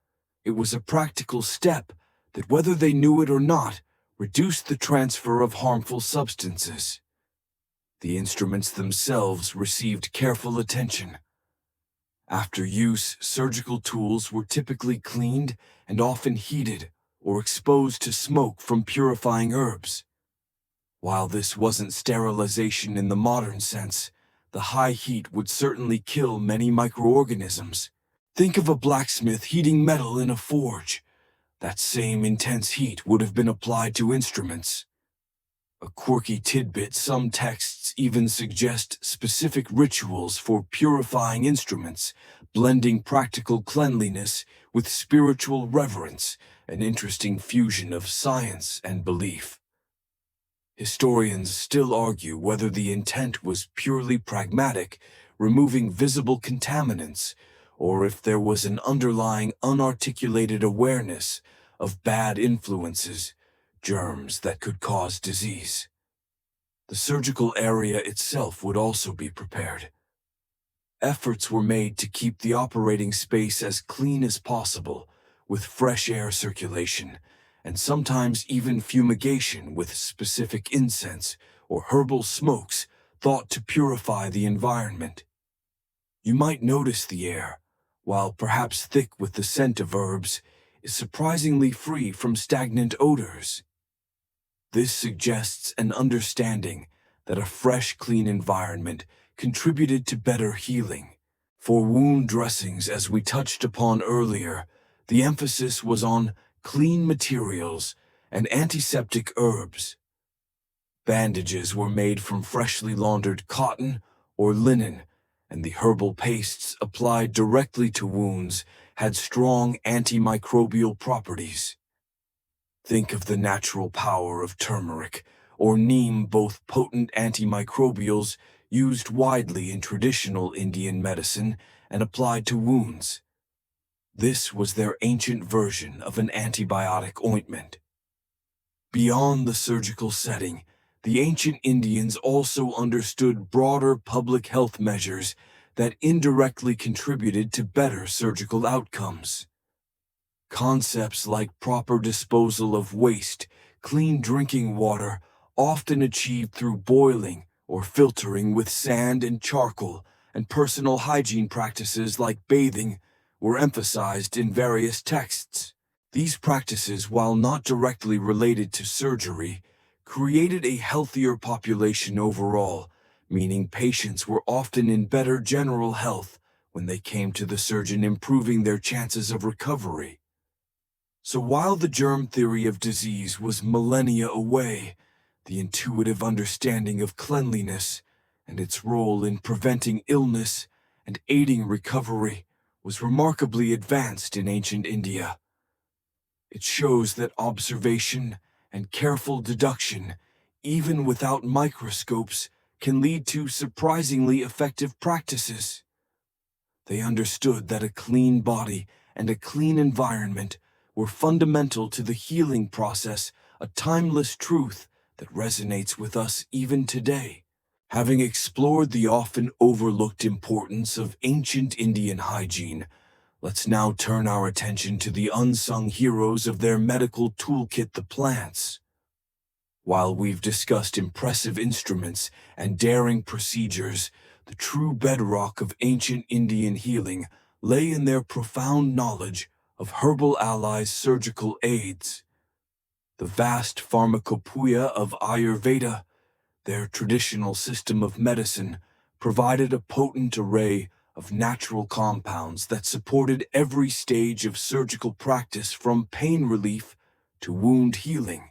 it was a practical step that, whether they knew it or not, reduced the transfer of harmful substances. The instruments themselves received careful attention. After use, surgical tools were typically cleaned and often heated or exposed to smoke from purifying herbs. While this wasn't sterilization in the modern sense, the high heat would certainly kill many microorganisms. Think of a blacksmith heating metal in a forge. That same intense heat would have been applied to instruments. A quirky tidbit: some texts even suggest specific rituals for purifying instruments, blending practical cleanliness with spiritual reverence, an interesting fusion of science and belief. Historians still argue whether the intent was purely pragmatic, removing visible contaminants, or if there was an underlying unarticulated awareness of bad influences, germs that could cause disease. The surgical area itself would also be prepared. Efforts were made to keep the operating space as clean as possible, with fresh air circulation, and sometimes even fumigation with specific incense or herbal smokes thought to purify the environment. You might notice the air, while perhaps thick with the scent of herbs, is surprisingly free from stagnant odors. This suggests an understanding that a fresh, clean environment contributed to better healing. For wound dressings, as we touched upon earlier, the emphasis was on clean materials and antiseptic herbs. Bandages were made from freshly laundered cotton or linen, and the herbal pastes applied directly to wounds had strong antimicrobial properties. Think of the natural power of turmeric or neem, both potent antimicrobials used widely in traditional Indian medicine and applied to wounds. This was their ancient version of an antibiotic ointment. Beyond the surgical setting, The ancient Indians also understood broader public health measures that indirectly contributed to better surgical outcomes. Concepts like proper disposal of waste, clean drinking water, often achieved through boiling or filtering with sand and charcoal, and personal hygiene practices like bathing were emphasized in various texts. These practices, while not directly related to surgery, created a healthier population overall, meaning patients were often in better general health when they came to the surgeon, improving their chances of recovery. So while the germ theory of disease was millennia away, the intuitive understanding of cleanliness and its role in preventing illness and aiding recovery was remarkably advanced in ancient India. It shows that observation and careful deduction, even without microscopes, can lead to surprisingly effective practices. They understood that a clean body and a clean environment were fundamental to the healing process, a timeless truth that resonates with us even today. Having explored the often overlooked importance of ancient Indian hygiene, let's now turn our attention to the unsung heroes of their medical toolkit, the plants. While we've discussed impressive instruments and daring procedures, the true bedrock of ancient Indian healing lay in their profound knowledge of herbal allies, surgical aids. The vast pharmacopoeia of Ayurveda, their traditional system of medicine, provided a potent array of natural compounds that supported every stage of surgical practice, from pain relief to wound healing.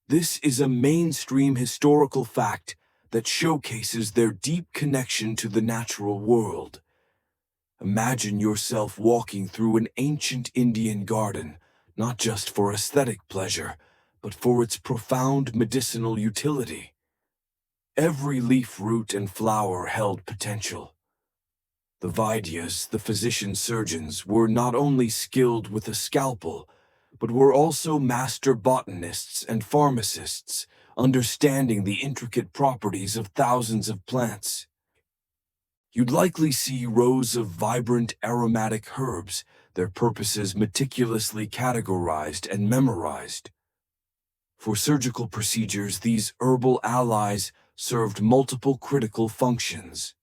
This is a mainstream historical fact that showcases their deep connection to the natural world. Imagine yourself walking through an ancient Indian garden, not just for aesthetic pleasure, but for its profound medicinal utility. Every leaf, root, and flower held potential. The Vaidyas, the physician-surgeons, were not only skilled with a scalpel, but were also master botanists and pharmacists, understanding the intricate properties of thousands of plants. You'd likely see rows of vibrant aromatic herbs, their purposes meticulously categorized and memorized. For surgical procedures, these herbal allies served multiple critical functions.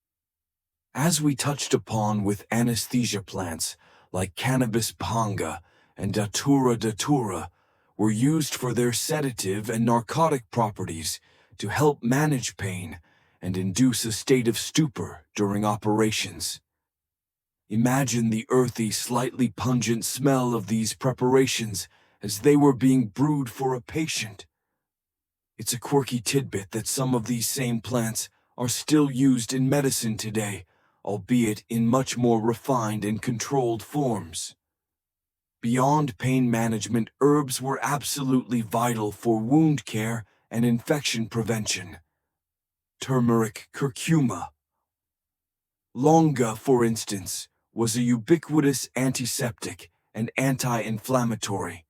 As we touched upon with anesthesia plants like cannabis bhanga and datura datura, were used for their sedative and narcotic properties to help manage pain and induce a state of stupor during operations. Imagine the earthy, slightly pungent smell of these preparations as they were being brewed for a patient. It's a quirky tidbit that some of these same plants are still used in medicine today, albeit in much more refined and controlled forms. Beyond pain management, herbs were absolutely vital for wound care and infection prevention. Turmeric, curcuma, longa, for instance, was a ubiquitous antiseptic and anti-inflammatory.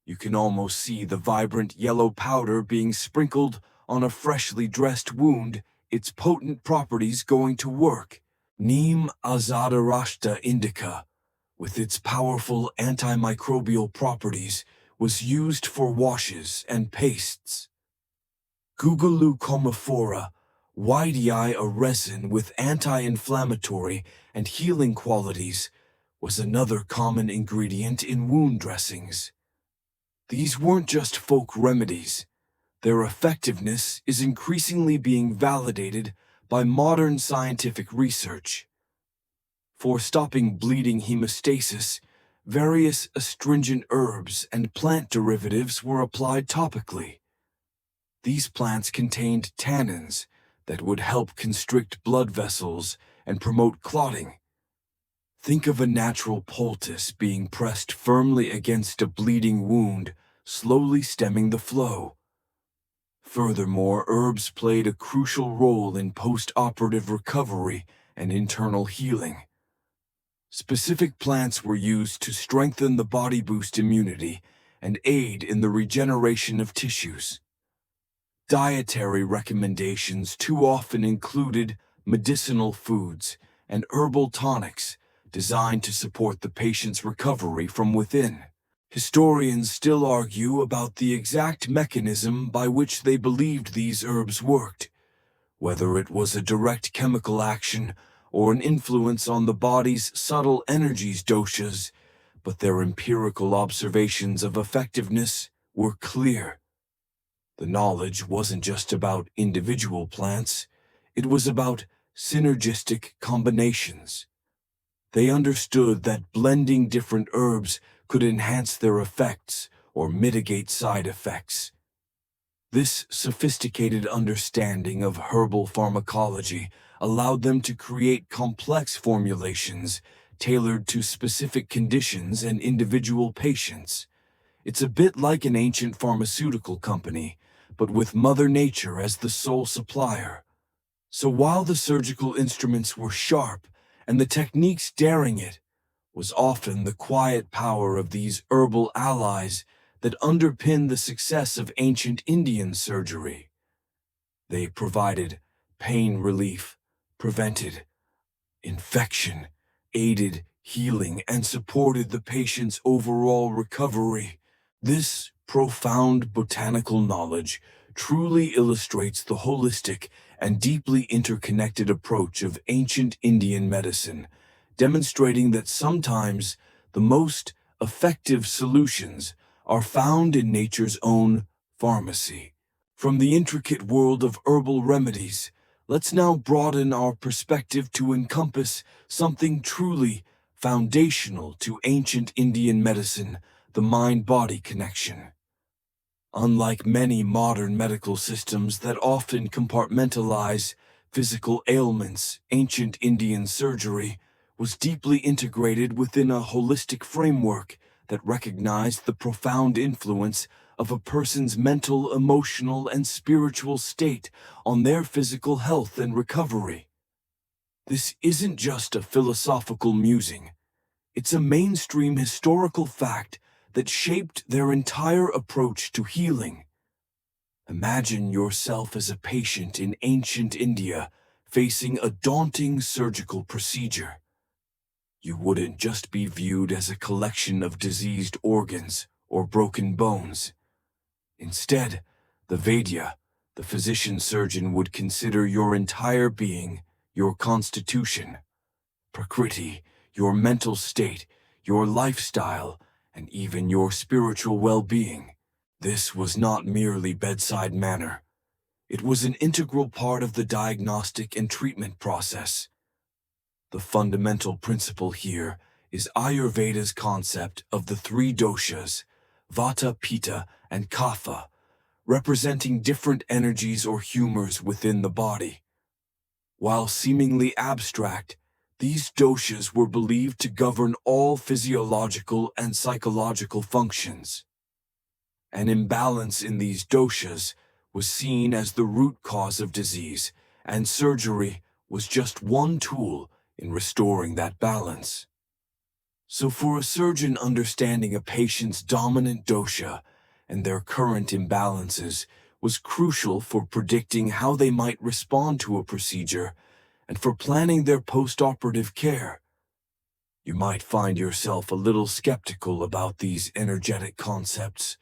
You can almost see the vibrant yellow powder being sprinkled on a freshly dressed wound, its potent properties going to work. Neem Azadirachta indica, with its powerful antimicrobial properties, was used for washes and pastes. Guggulu commiphora, Whitei, a resin with anti-inflammatory and healing qualities, was another common ingredient in wound dressings. These weren't just folk remedies. Their effectiveness is increasingly being validated by modern scientific research. For stopping bleeding hemostasis, various astringent herbs and plant derivatives were applied topically. These plants contained tannins that would help constrict blood vessels and promote clotting. Think of a natural poultice being pressed firmly against a bleeding wound, slowly stemming the flow. Furthermore, herbs played a crucial role in post-operative recovery and internal healing. Specific plants were used to strengthen the body, boost immunity, and aid in the regeneration of tissues. Dietary recommendations too often included medicinal foods and herbal tonics designed to support the patient's recovery from within. Historians still argue about the exact mechanism by which they believed these herbs worked, whether it was a direct chemical action or an influence on the body's subtle energies doshas, but their empirical observations of effectiveness were clear. The knowledge wasn't just about individual plants, it was about synergistic combinations. They understood that blending different herbs could enhance their effects or mitigate side effects. This sophisticated understanding of herbal pharmacology allowed them to create complex formulations tailored to specific conditions and individual patients. It's a bit like an ancient pharmaceutical company, but with Mother Nature as the sole supplier. So while the surgical instruments were sharp and the techniques daring, it was often the quiet power of these herbal allies that underpinned the success of ancient Indian surgery. They provided pain relief, prevented infection, aided healing, and supported the patient's overall recovery. This profound botanical knowledge truly illustrates the holistic and deeply interconnected approach of ancient Indian medicine, demonstrating that sometimes the most effective solutions are found in nature's own pharmacy. From the intricate world of herbal remedies, let's now broaden our perspective to encompass something truly foundational to ancient Indian medicine: the mind-body connection. Unlike many modern medical systems that often compartmentalize physical ailments, ancient Indian surgery was deeply integrated within a holistic framework that recognized the profound influence of a person's mental, emotional, and spiritual state on their physical health and recovery. This isn't just a philosophical musing. It's a mainstream historical fact that shaped their entire approach to healing. Imagine yourself as a patient in ancient India facing a daunting surgical procedure. You wouldn't just be viewed as a collection of diseased organs or broken bones. Instead, the Vaidya, the physician-surgeon, would consider your entire being, your constitution, prakriti, your mental state, your lifestyle, and even your spiritual well-being. This was not merely bedside manner. It was an integral part of the diagnostic and treatment process. The fundamental principle here is Ayurveda's concept of the three doshas, Vata, Pitta, and Kapha, representing different energies or humors within the body. While seemingly abstract, these doshas were believed to govern all physiological and psychological functions. An imbalance in these doshas was seen as the root cause of disease, and surgery was just one tool in restoring that balance. So for a surgeon, understanding a patient's dominant dosha and their current imbalances was crucial for predicting how they might respond to a procedure and for planning their post-operative care. You might find yourself a little skeptical about these energetic concepts,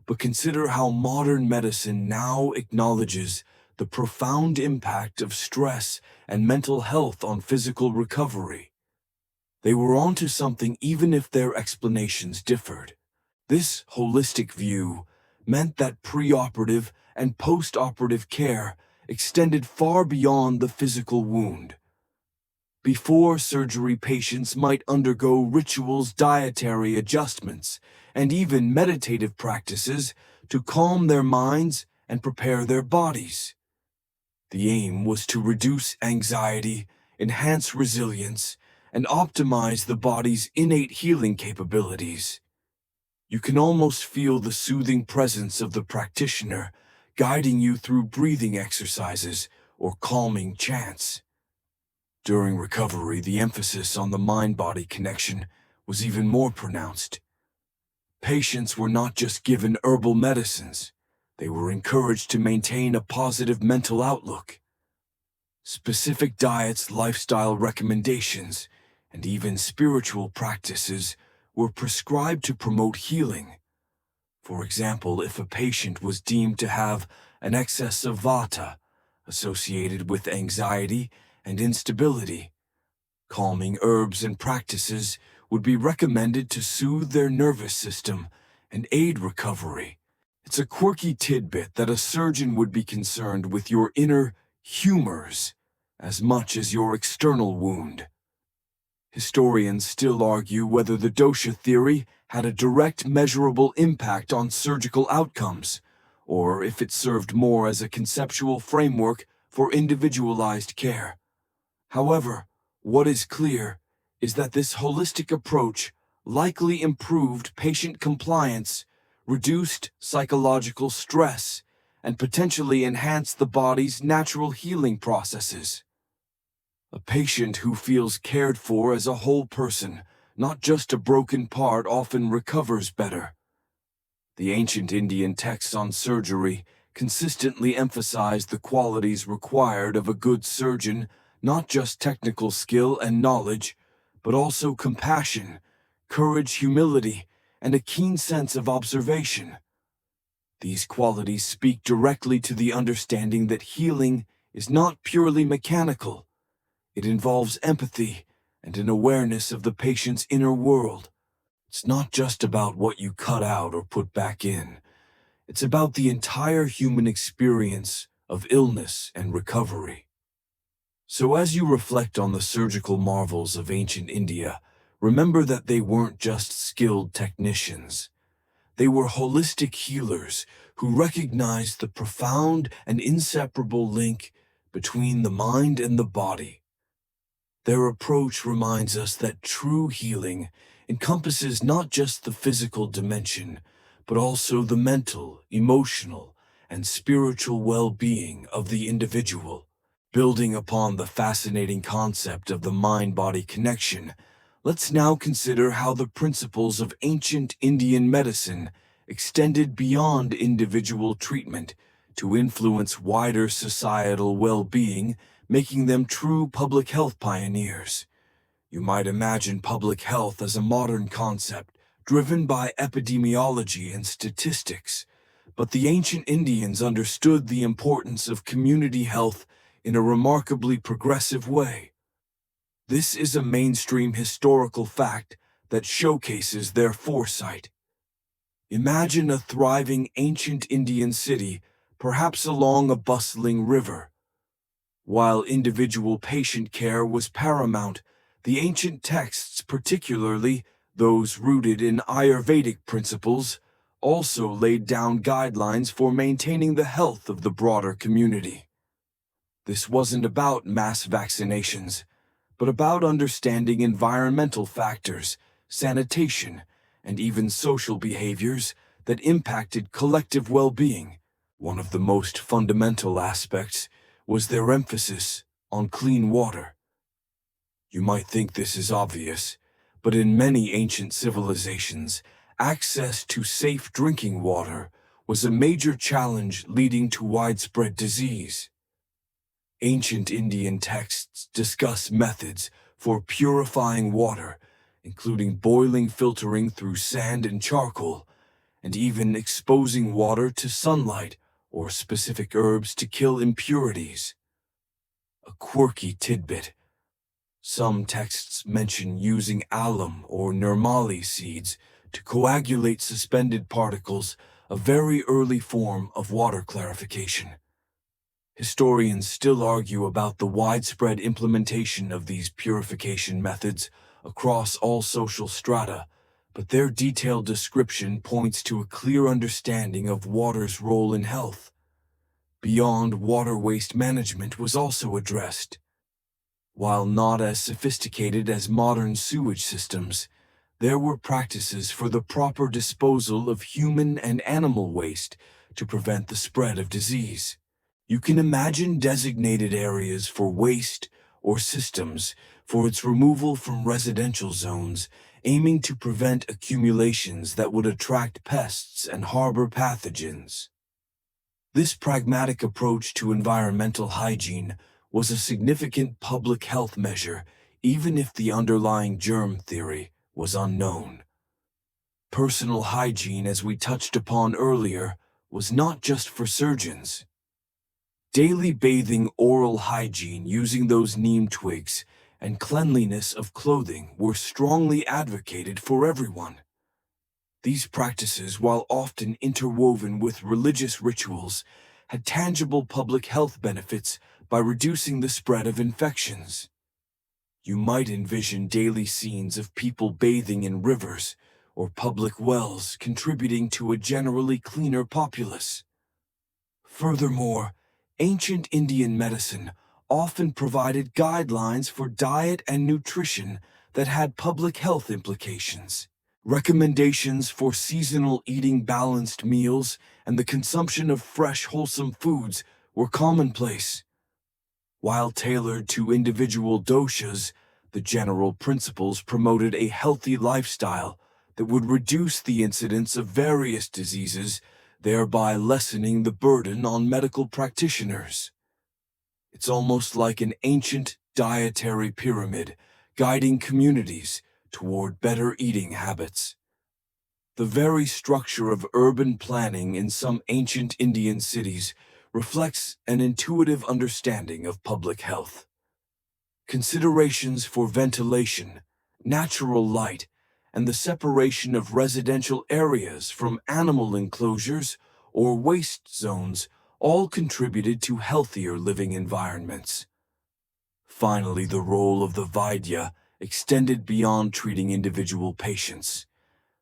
but consider how modern medicine now acknowledges the profound impact of stress and mental health on physical recovery. They were onto something even if their explanations differed. This holistic view meant that preoperative and post-operative care extended far beyond the physical wound. Before surgery, patients might undergo rituals, dietary adjustments, and even meditative practices to calm their minds and prepare their bodies. The aim was to reduce anxiety, enhance resilience, and optimize the body's innate healing capabilities. You can almost feel the soothing presence of the practitioner guiding you through breathing exercises or calming chants. During recovery, the emphasis on the mind-body connection was even more pronounced. Patients were not just given herbal medicines. They were encouraged to maintain a positive mental outlook. Specific diets, lifestyle recommendations, and even spiritual practices were prescribed to promote healing. For example, if a patient was deemed to have an excess of vata associated with anxiety and instability, calming herbs and practices would be recommended to soothe their nervous system and aid recovery. It's a quirky tidbit that a surgeon would be concerned with your inner humors as much as your external wound. Historians still argue whether the dosha theory had a direct measurable impact on surgical outcomes, or if it served more as a conceptual framework for individualized care. However, what is clear is that this holistic approach likely improved patient compliance, reduced psychological stress, and potentially enhanced the body's natural healing processes. A patient who feels cared for as a whole person, not just a broken part, often recovers better. The ancient Indian texts on surgery consistently emphasized the qualities required of a good surgeon, not just technical skill and knowledge, but also compassion, courage, humility, and a keen sense of observation. These qualities speak directly to the understanding that healing is not purely mechanical. It involves empathy and an awareness of the patient's inner world. It's not just about what you cut out or put back in. It's about the entire human experience of illness and recovery. So as you reflect on the surgical marvels of ancient India, remember that they weren't just skilled technicians. They were holistic healers who recognized the profound and inseparable link between the mind and the body. Their approach reminds us that true healing encompasses not just the physical dimension, but also the mental, emotional, and spiritual well-being of the individual. Building upon the fascinating concept of the mind-body connection, let's now consider how the principles of ancient Indian medicine extended beyond individual treatment to influence wider societal well-being, making them true public health pioneers. You might imagine public health as a modern concept driven by epidemiology and statistics, but the ancient Indians understood the importance of community health in a remarkably progressive way. This is a mainstream historical fact that showcases their foresight. Imagine a thriving ancient Indian city, perhaps along a bustling river. While individual patient care was paramount, the ancient texts, particularly those rooted in Ayurvedic principles, also laid down guidelines for maintaining the health of the broader community. This wasn't about mass vaccinations, but about understanding environmental factors, sanitation, and even social behaviors that impacted collective well-being. One of the most fundamental aspects was their emphasis on clean water. You might think this is obvious, but in many ancient civilizations, access to safe drinking water was a major challenge leading to widespread disease. Ancient Indian texts discuss methods for purifying water, including boiling, filtering through sand and charcoal, and even exposing water to sunlight or specific herbs to kill impurities. A quirky tidbit. Some texts mention using alum or nirmali seeds to coagulate suspended particles, a very early form of water clarification. Historians still argue about the widespread implementation of these purification methods across all social strata, but their detailed description points to a clear understanding of water's role in health. Beyond water waste management was also addressed. While not as sophisticated as modern sewage systems, there were practices for the proper disposal of human and animal waste to prevent the spread of disease. You can imagine designated areas for waste or systems for its removal from residential zones, aiming to prevent accumulations that would attract pests and harbor pathogens. This pragmatic approach to environmental hygiene was a significant public health measure, even if the underlying germ theory was unknown. Personal hygiene, as we touched upon earlier, was not just for surgeons. Daily bathing, oral hygiene using those neem twigs, and cleanliness of clothing were strongly advocated for everyone. These practices, while often interwoven with religious rituals, had tangible public health benefits by reducing the spread of infections. You might envision daily scenes of people bathing in rivers or public wells, contributing to a generally cleaner populace. Furthermore, ancient Indian medicine often provided guidelines for diet and nutrition that had public health implications. Recommendations for seasonal eating, balanced meals, and the consumption of fresh, wholesome foods were commonplace. While tailored to individual doshas, the general principles promoted a healthy lifestyle that would reduce the incidence of various diseases, thereby lessening the burden on medical practitioners. It's almost like an ancient dietary pyramid, guiding communities toward better eating habits. The very structure of urban planning in some ancient Indian cities reflects an intuitive understanding of public health. Considerations for ventilation, natural light, and the separation of residential areas from animal enclosures or waste zones all contributed to healthier living environments. Finally, the role of the Vaidya extended beyond treating individual patients.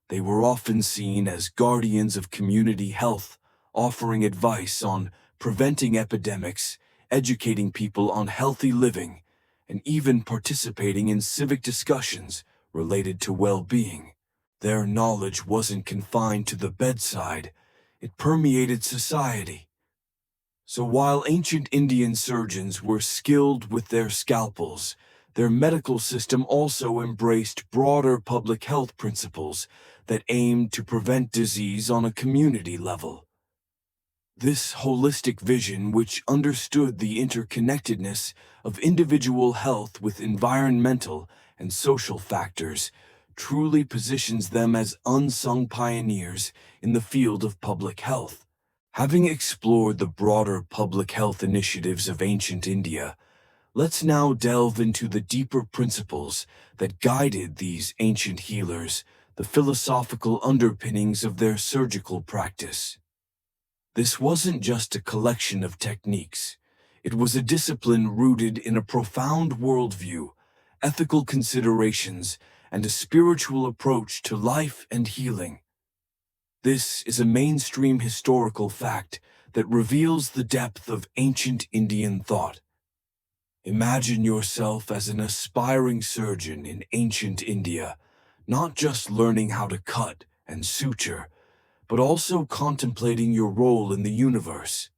They were often seen as guardians of community health, offering advice on preventing epidemics, educating people on healthy living, and even participating in civic discussions related to well-being. Their knowledge wasn't confined to the bedside, it permeated society. So while ancient Indian surgeons were skilled with their scalpels, their medical system also embraced broader public health principles that aimed to prevent disease on a community level. This holistic vision, which understood the interconnectedness of individual health with environmental and social factors, truly positions them as unsung pioneers in the field of public health. Having explored the broader public health initiatives of ancient India, let's now delve into the deeper principles that guided these ancient healers, the philosophical underpinnings of their surgical practice. This wasn't just a collection of techniques. It was a discipline rooted in a profound worldview, ethical considerations, and a spiritual approach to life and healing. This is a mainstream historical fact that reveals the depth of ancient Indian thought. Imagine yourself as an aspiring surgeon in ancient India, not just learning how to cut and suture, but also contemplating your role in the universe.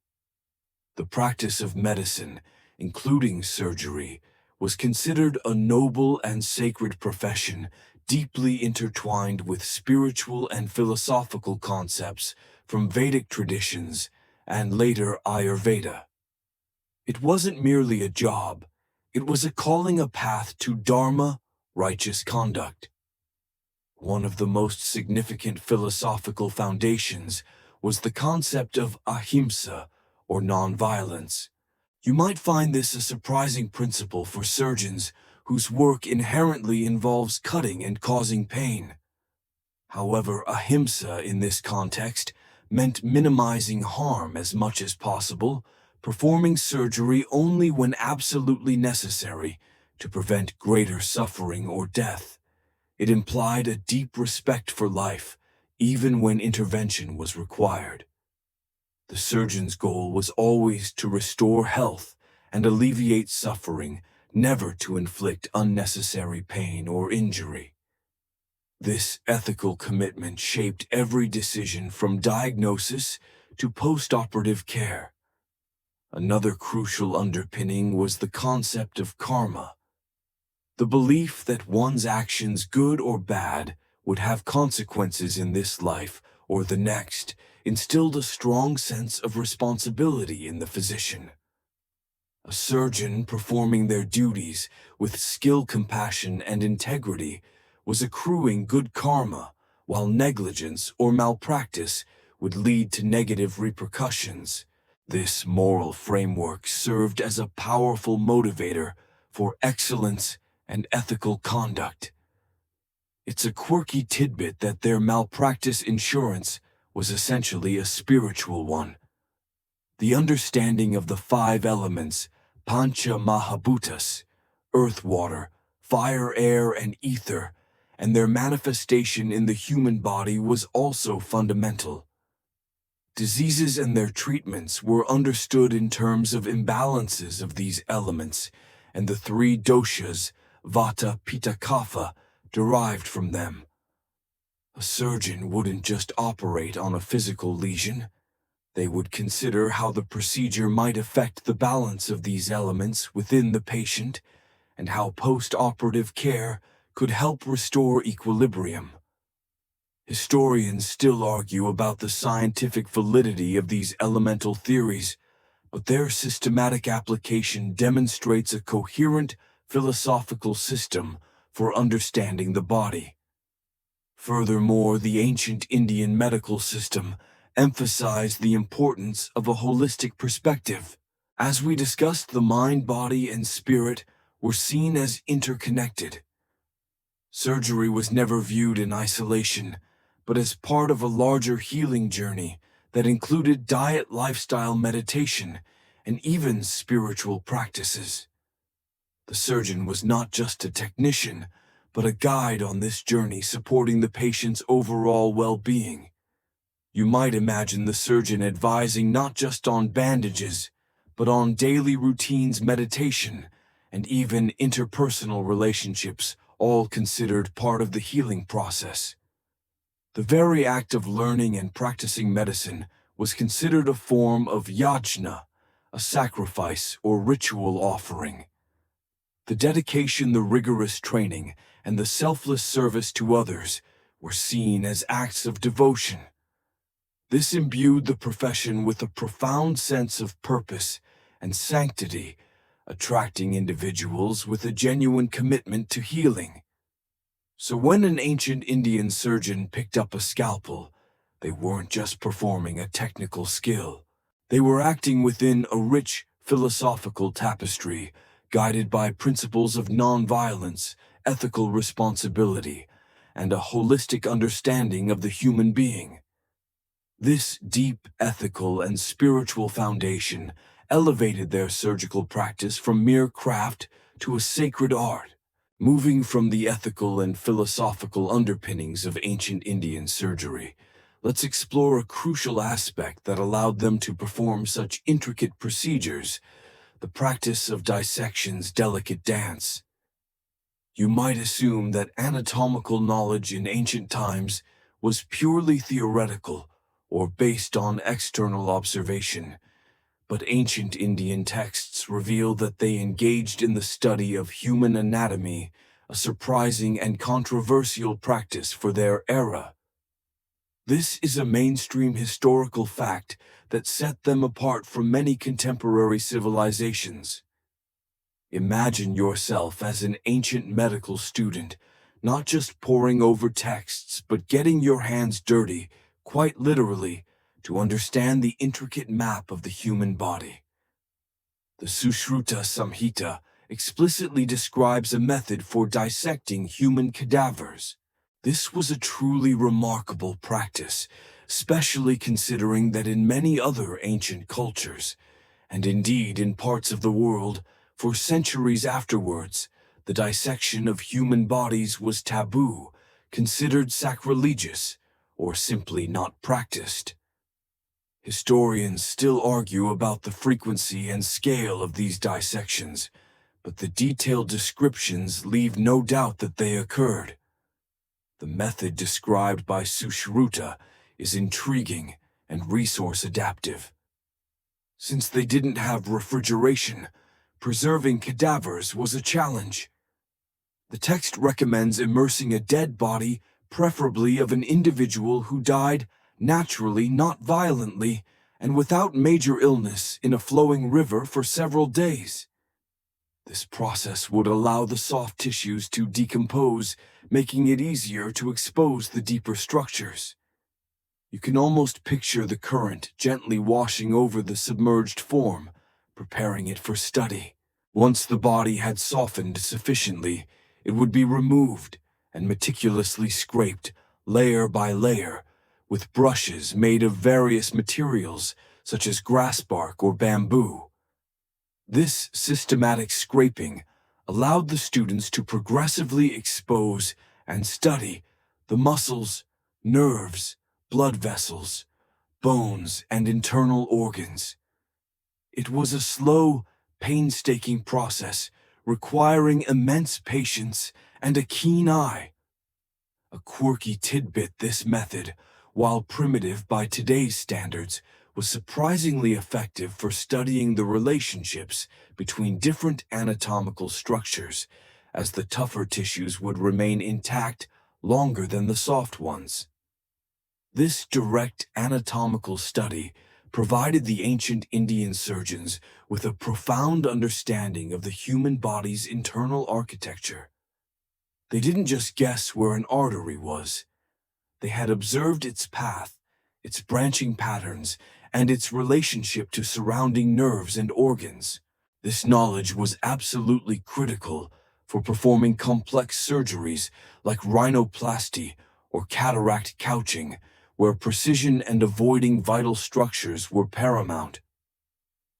The practice of medicine, including surgery, was considered a noble and sacred profession, deeply intertwined with spiritual and philosophical concepts from Vedic traditions and later Ayurveda. It wasn't merely a job, it was a calling, a path to dharma, righteous conduct. One of the most significant philosophical foundations was the concept of ahimsa, or nonviolence. You might find this a surprising principle for surgeons whose work inherently involves cutting and causing pain. However, ahimsa in this context meant minimizing harm as much as possible, performing surgery only when absolutely necessary to prevent greater suffering or death. It implied a deep respect for life, even when intervention was required. The surgeon's goal was always to restore health and alleviate suffering, never to inflict unnecessary pain or injury. This ethical commitment shaped every decision from diagnosis to post-operative care. Another crucial underpinning was the concept of karma, the belief that one's actions, good or bad, would have consequences in this life or the next. instilled a strong sense of responsibility in the physician. A surgeon performing their duties with skill, compassion, and integrity was accruing good karma, while negligence or malpractice would lead to negative repercussions. This moral framework served as a powerful motivator for excellence and ethical conduct. It's a quirky tidbit that their malpractice insurance was essentially a spiritual one. The understanding of the five elements, Pancha Mahabhutas, earth, water, fire, air, and ether, and their manifestation in the human body was also fundamental. Diseases and their treatments were understood in terms of imbalances of these elements, and the three doshas, Vata, Pitta, Kapha, derived from them. A surgeon wouldn't just operate on a physical lesion. They would consider how the procedure might affect the balance of these elements within the patient and how post-operative care could help restore equilibrium. Historians still argue about the scientific validity of these elemental theories, but their systematic application demonstrates a coherent philosophical system for understanding the body. Furthermore, the ancient Indian medical system emphasized the importance of a holistic perspective. As we discussed, the mind, body, and spirit were seen as interconnected. Surgery was never viewed in isolation, but as part of a larger healing journey that included diet, lifestyle, meditation, and even spiritual practices. The surgeon was not just a technician, but a guide on this journey, supporting the patient's overall well-being. You might imagine the surgeon advising not just on bandages, but on daily routines, meditation, and even interpersonal relationships, all considered part of the healing process. The very act of learning and practicing medicine was considered a form of yajna, a sacrifice or ritual offering. The dedication, the rigorous training, and the selfless service to others were seen as acts of devotion. This imbued the profession with a profound sense of purpose and sanctity, attracting individuals with a genuine commitment to healing. So when an ancient Indian surgeon picked up a scalpel, they weren't just performing a technical skill. They were acting within a rich philosophical tapestry, guided by principles of nonviolence, ethical responsibility, and a holistic understanding of the human being. This deep ethical and spiritual foundation elevated their surgical practice from mere craft to a sacred art. Moving from the ethical and philosophical underpinnings of ancient Indian surgery, let's explore a crucial aspect that allowed them to perform such intricate procedures: the practice of dissection's delicate dance. You might assume that anatomical knowledge in ancient times was purely theoretical or based on external observation, but ancient Indian texts reveal that they engaged in the study of human anatomy, a surprising and controversial practice for their era. This is a mainstream historical fact that set them apart from many contemporary civilizations. Imagine yourself as an ancient medical student, not just poring over texts, but getting your hands dirty, quite literally, to understand the intricate map of the human body. The Sushruta Samhita explicitly describes a method for dissecting human cadavers. This was a truly remarkable practice, especially considering that in many other ancient cultures, and indeed in parts of the world, for centuries afterwards, the dissection of human bodies was taboo, considered sacrilegious, or simply not practiced. Historians still argue about the frequency and scale of these dissections, but the detailed descriptions leave no doubt that they occurred. The method described by Sushruta is intriguing and resource-adaptive. Since they didn't have refrigeration, preserving cadavers was a challenge. The text recommends immersing a dead body, preferably of an individual who died naturally, not violently, and without major illness in a flowing river for several days. This process would allow the soft tissues to decompose, making it easier to expose the deeper structures. You can almost picture the current gently washing over the submerged form, preparing it for study. Once the body had softened sufficiently, it would be removed and meticulously scraped, layer by layer, with brushes made of various materials, such as grass bark or bamboo. This systematic scraping allowed the students to progressively expose and study the muscles, nerves, blood vessels, bones, and internal organs. It was a slow, painstaking process requiring immense patience and a keen eye. A quirky tidbit, this method, while primitive by today's standards, was surprisingly effective for studying the relationships between different anatomical structures, as the tougher tissues would remain intact longer than the soft ones. This direct anatomical study provided the ancient Indian surgeons with a profound understanding of the human body's internal architecture. They didn't just guess where an artery was. They had observed its path, its branching patterns, and its relationship to surrounding nerves and organs. This knowledge was absolutely critical for performing complex surgeries like rhinoplasty or cataract couching, where precision and avoiding vital structures were paramount.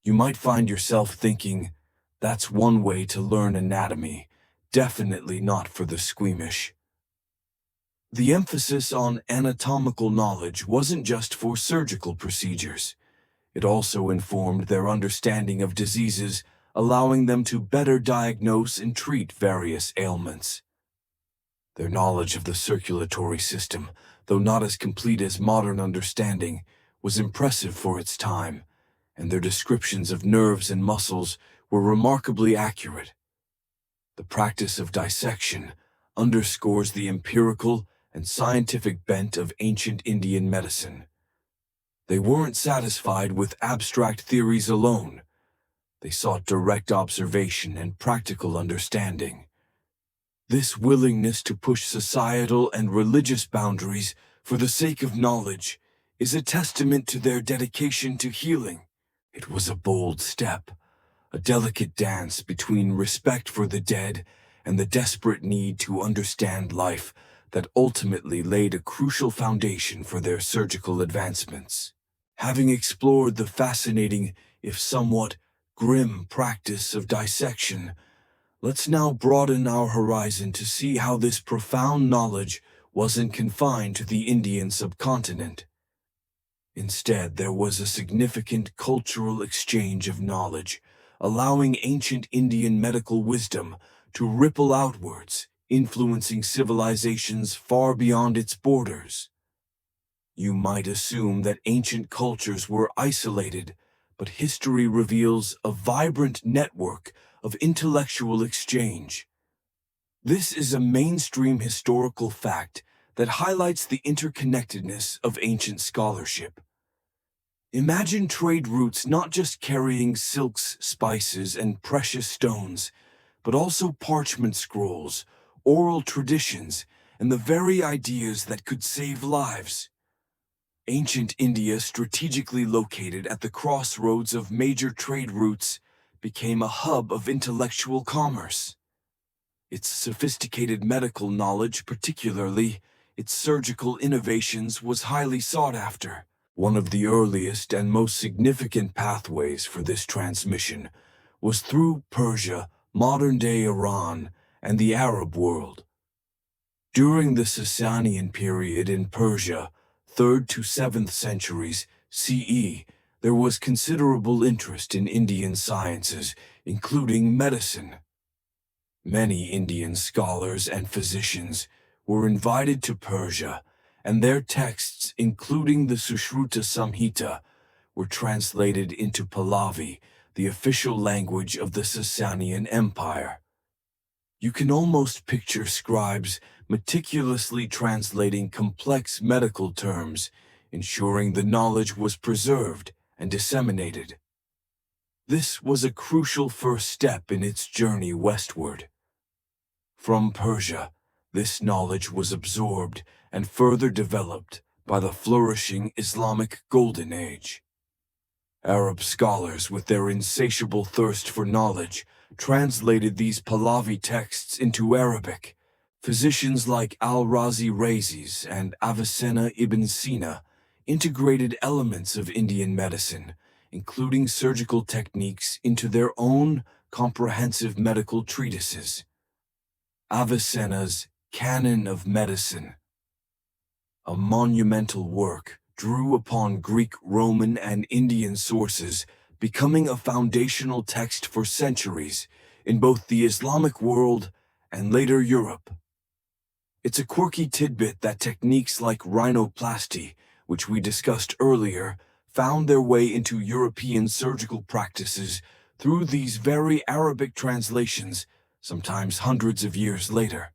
You might find yourself thinking, that's one way to learn anatomy, definitely not for the squeamish. The emphasis on anatomical knowledge wasn't just for surgical procedures. It also informed their understanding of diseases, allowing them to better diagnose and treat various ailments. Their knowledge of the circulatory system, though not as complete as modern understanding, was impressive for its time, and their descriptions of nerves and muscles were remarkably accurate. The practice of dissection underscores the empirical and scientific bent of ancient Indian medicine. They weren't satisfied with abstract theories alone. They sought direct observation and practical understanding. This willingness to push societal and religious boundaries for the sake of knowledge is a testament to their dedication to healing. It was a bold step, a delicate dance between respect for the dead and the desperate need to understand life that ultimately laid a crucial foundation for their surgical advancements. Having explored the fascinating, if somewhat grim, practice of dissection, let's now broaden our horizon to see how this profound knowledge wasn't confined to the Indian subcontinent. Instead, there was a significant cultural exchange of knowledge, allowing ancient Indian medical wisdom to ripple outwards, influencing civilizations far beyond its borders. You might assume that ancient cultures were isolated, but history reveals a vibrant network of intellectual exchange. This is a mainstream historical fact that highlights the interconnectedness of ancient scholarship. Imagine trade routes not just carrying silks, spices, and precious stones, but also parchment scrolls, oral traditions, and the very ideas that could save lives. Ancient India, strategically located at the crossroads of major trade routes, became a hub of intellectual commerce. Its sophisticated medical knowledge, particularly its surgical innovations, was highly sought after. One of the earliest and most significant pathways for this transmission was through Persia, modern-day Iran, and the Arab world. During the Sasanian period in Persia, 3rd to 7th centuries CE, there was considerable interest in Indian sciences, including medicine. Many Indian scholars and physicians were invited to Persia, and their texts, including the Sushruta Samhita, were translated into Pahlavi, the official language of the Sasanian Empire. You can almost picture scribes meticulously translating complex medical terms ensuring the knowledge was preserved and disseminated. This was a crucial first step in its journey westward. From Persia, this knowledge was absorbed and further developed by the flourishing Islamic Golden Age. Arab scholars, with their insatiable thirst for knowledge, translated these Pahlavi texts into Arabic. Physicians like Al-Razi Razis and Avicenna ibn Sina integrated elements of Indian medicine, including surgical techniques, into their own comprehensive medical treatises. Avicenna's Canon of Medicine, a monumental work, drew upon Greek, Roman, and Indian sources, becoming a foundational text for centuries in both the Islamic world and later Europe. It's a quirky tidbit that techniques like rhinoplasty, which we discussed earlier, found their way into European surgical practices through these very Arabic translations, sometimes hundreds of years later.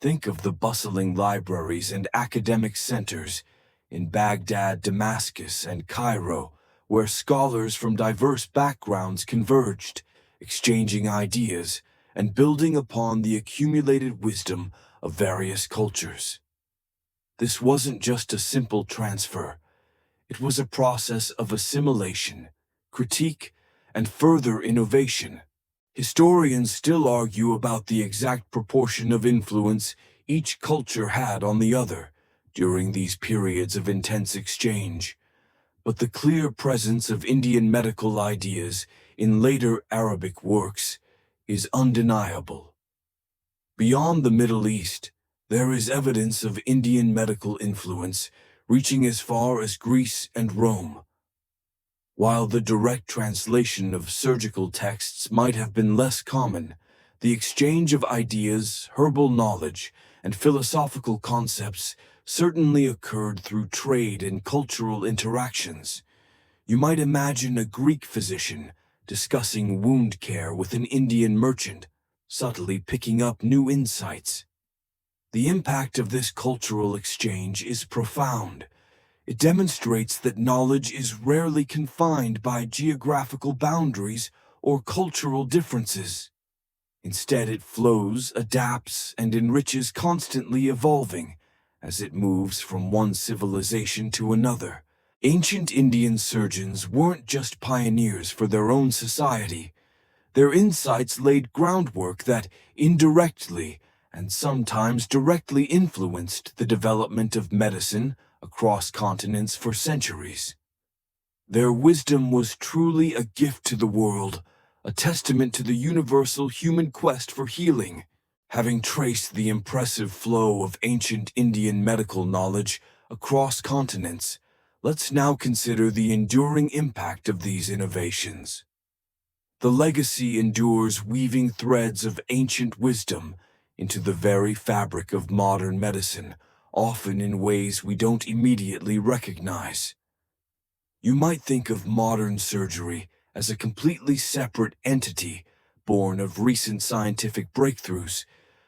Think of the bustling libraries and academic centers in Baghdad, Damascus, and Cairo, where scholars from diverse backgrounds converged, exchanging ideas and building upon the accumulated wisdom of various cultures. This wasn't just a simple transfer. It was a process of assimilation, critique, and further innovation. Historians still argue about the exact proportion of influence each culture had on the other during these periods of intense exchange, but the clear presence of Indian medical ideas in later Arabic works is undeniable. Beyond the Middle East, there is evidence of Indian medical influence reaching as far as Greece and Rome. While the direct translation of surgical texts might have been less common, the exchange of ideas, herbal knowledge, and philosophical concepts certainly occurred through trade and cultural interactions. You might imagine a Greek physician discussing wound care with an Indian merchant, subtly picking up new insights. The impact of this cultural exchange is profound. It demonstrates that knowledge is rarely confined by geographical boundaries or cultural differences. Instead, it flows, adapts, and enriches, constantly evolving as it moves from one civilization to another. Ancient Indian surgeons weren't just pioneers for their own society. Their insights laid groundwork that indirectly and sometimes directly influenced the development of medicine across continents for centuries. Their wisdom was truly a gift to the world, a testament to the universal human quest for healing. Having traced the impressive flow of ancient Indian medical knowledge across continents, let's now consider the enduring impact of these innovations. The legacy endures, weaving threads of ancient wisdom into the very fabric of modern medicine, often in ways we don't immediately recognize. You might think of modern surgery as a completely separate entity born of recent scientific breakthroughs,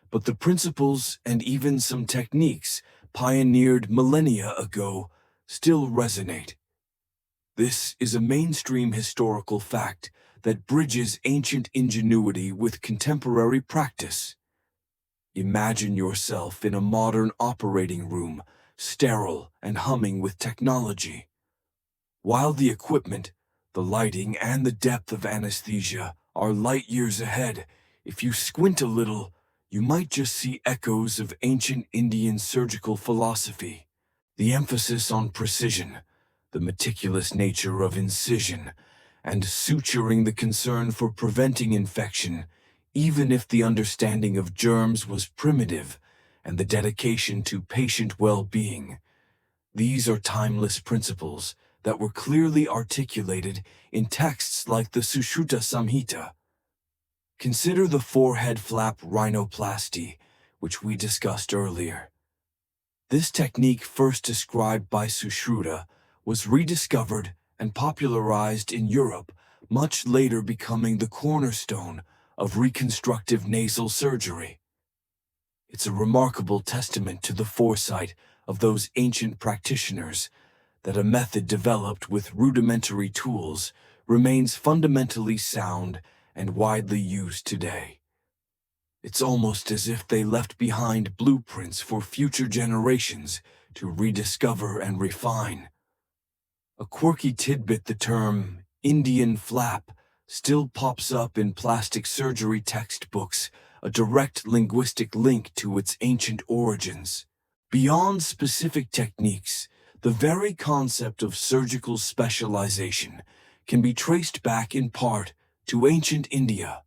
but the principles and even some techniques pioneered millennia ago still resonate. This is a mainstream historical fact that bridges ancient ingenuity with contemporary practice. Imagine yourself in a modern operating room, sterile and humming with technology. While the equipment, the lighting, and the depth of anesthesia are light years ahead, if you squint a little, you might just see echoes of ancient Indian surgical philosophy. The emphasis on precision, the meticulous nature of incision, and suturing, the concern for preventing infection, even if the understanding of germs was primitive, and the dedication to patient well-being. These are timeless principles that were clearly articulated in texts like the Sushruta Samhita. Consider the forehead flap rhinoplasty, which we discussed earlier. This technique, first described by Sushruta, was rediscovered and popularized in Europe, much later becoming the cornerstone of reconstructive nasal surgery. It's a remarkable testament to the foresight of those ancient practitioners that a method developed with rudimentary tools remains fundamentally sound and widely used today. It's almost as if they left behind blueprints for future generations to rediscover and refine. A quirky tidbit: the term Indian flap still pops up in plastic surgery textbooks, a direct linguistic link to its ancient origins. Beyond specific techniques, the very concept of surgical specialization can be traced back in part to ancient India.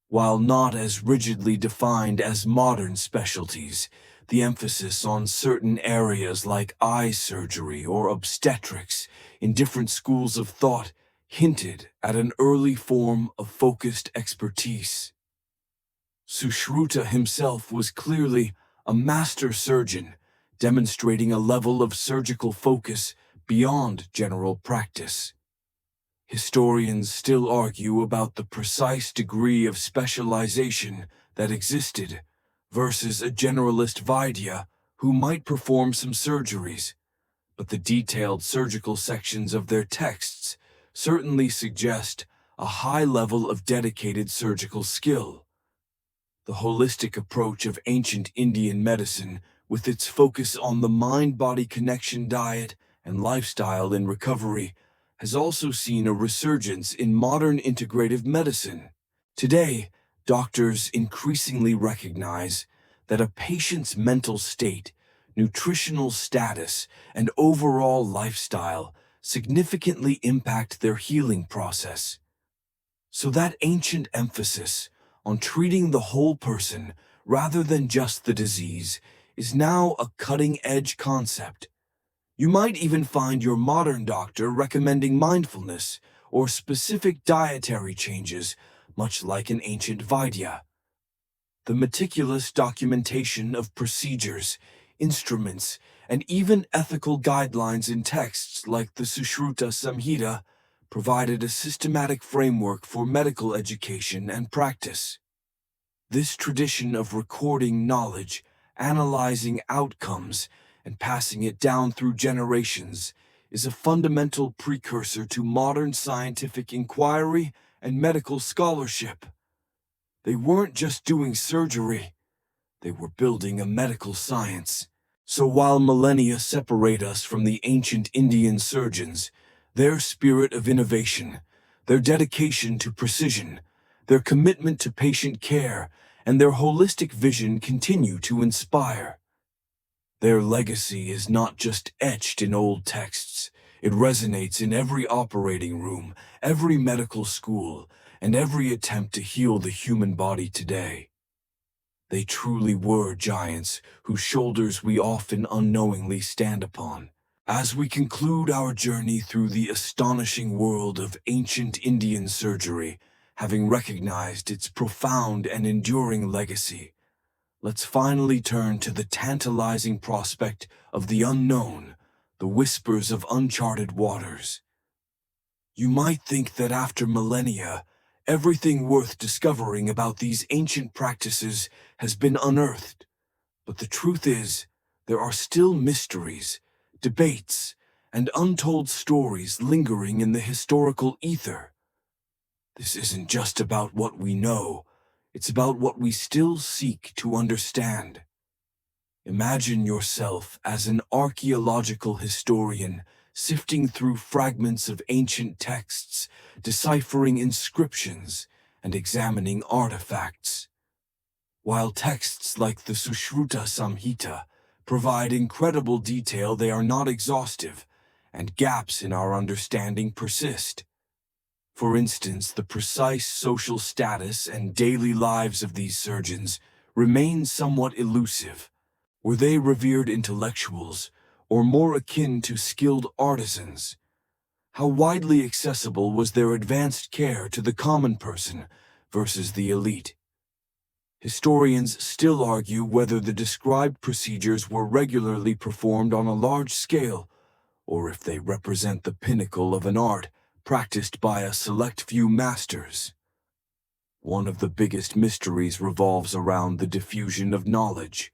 While not as rigidly defined as modern specialties, the emphasis on certain areas like eye surgery or obstetrics in different schools of thought hinted at an early form of focused expertise. Sushruta himself was clearly a master surgeon, demonstrating a level of surgical focus beyond general practice. Historians still argue about the precise degree of specialization that existed versus a generalist Vaidya who might perform some surgeries, but the detailed surgical sections of their texts certainly suggest a high level of dedicated surgical skill. The holistic approach of ancient Indian medicine, with its focus on the mind-body connection, diet, and lifestyle in recovery, has also seen a resurgence in modern integrative medicine. Today, doctors increasingly recognize that a patient's mental state, nutritional status, and overall lifestyle significantly impact their healing process. So that ancient emphasis on treating the whole person rather than just the disease is now a cutting-edge concept. You might even find your modern doctor recommending mindfulness or specific dietary changes, much like an ancient Vaidya. The meticulous documentation of procedures, instruments, and even ethical guidelines in texts like the Sushruta Samhita provided a systematic framework for medical education and practice. This tradition of recording knowledge, analyzing outcomes, and passing it down through generations is a fundamental precursor to modern scientific inquiry and medical scholarship. They weren't just doing surgery, they were building a medical science. So while millennia separate us from the ancient Indian surgeons, their spirit of innovation, their dedication to precision, their commitment to patient care, and their holistic vision continue to inspire. Their legacy is not just etched in old texts, it resonates in every operating room, every medical school, and every attempt to heal the human body today. They truly were giants whose shoulders we often unknowingly stand upon. As we conclude our journey through the astonishing world of ancient Indian surgery, having recognized its profound and enduring legacy, let's finally turn to the tantalizing prospect of the unknown, the whispers of uncharted waters. You might think that after millennia, everything worth discovering about these ancient practices has been unearthed. But the truth is, there are still mysteries, debates, and untold stories lingering in the historical ether. This isn't just about what we know, it's about what we still seek to understand. Imagine yourself as an archaeological historian sifting through fragments of ancient texts, deciphering inscriptions, and examining artifacts. While texts like the Sushruta Samhita provide incredible detail, they are not exhaustive, and gaps in our understanding persist. For instance, the precise social status and daily lives of these surgeons remain somewhat elusive. Were they revered intellectuals, or more akin to skilled artisans? How widely accessible was their advanced care to the common person versus the elite? Historians still argue whether the described procedures were regularly performed on a large scale, or if they represent the pinnacle of an art practiced by a select few masters. One of the biggest mysteries revolves around the diffusion of knowledge.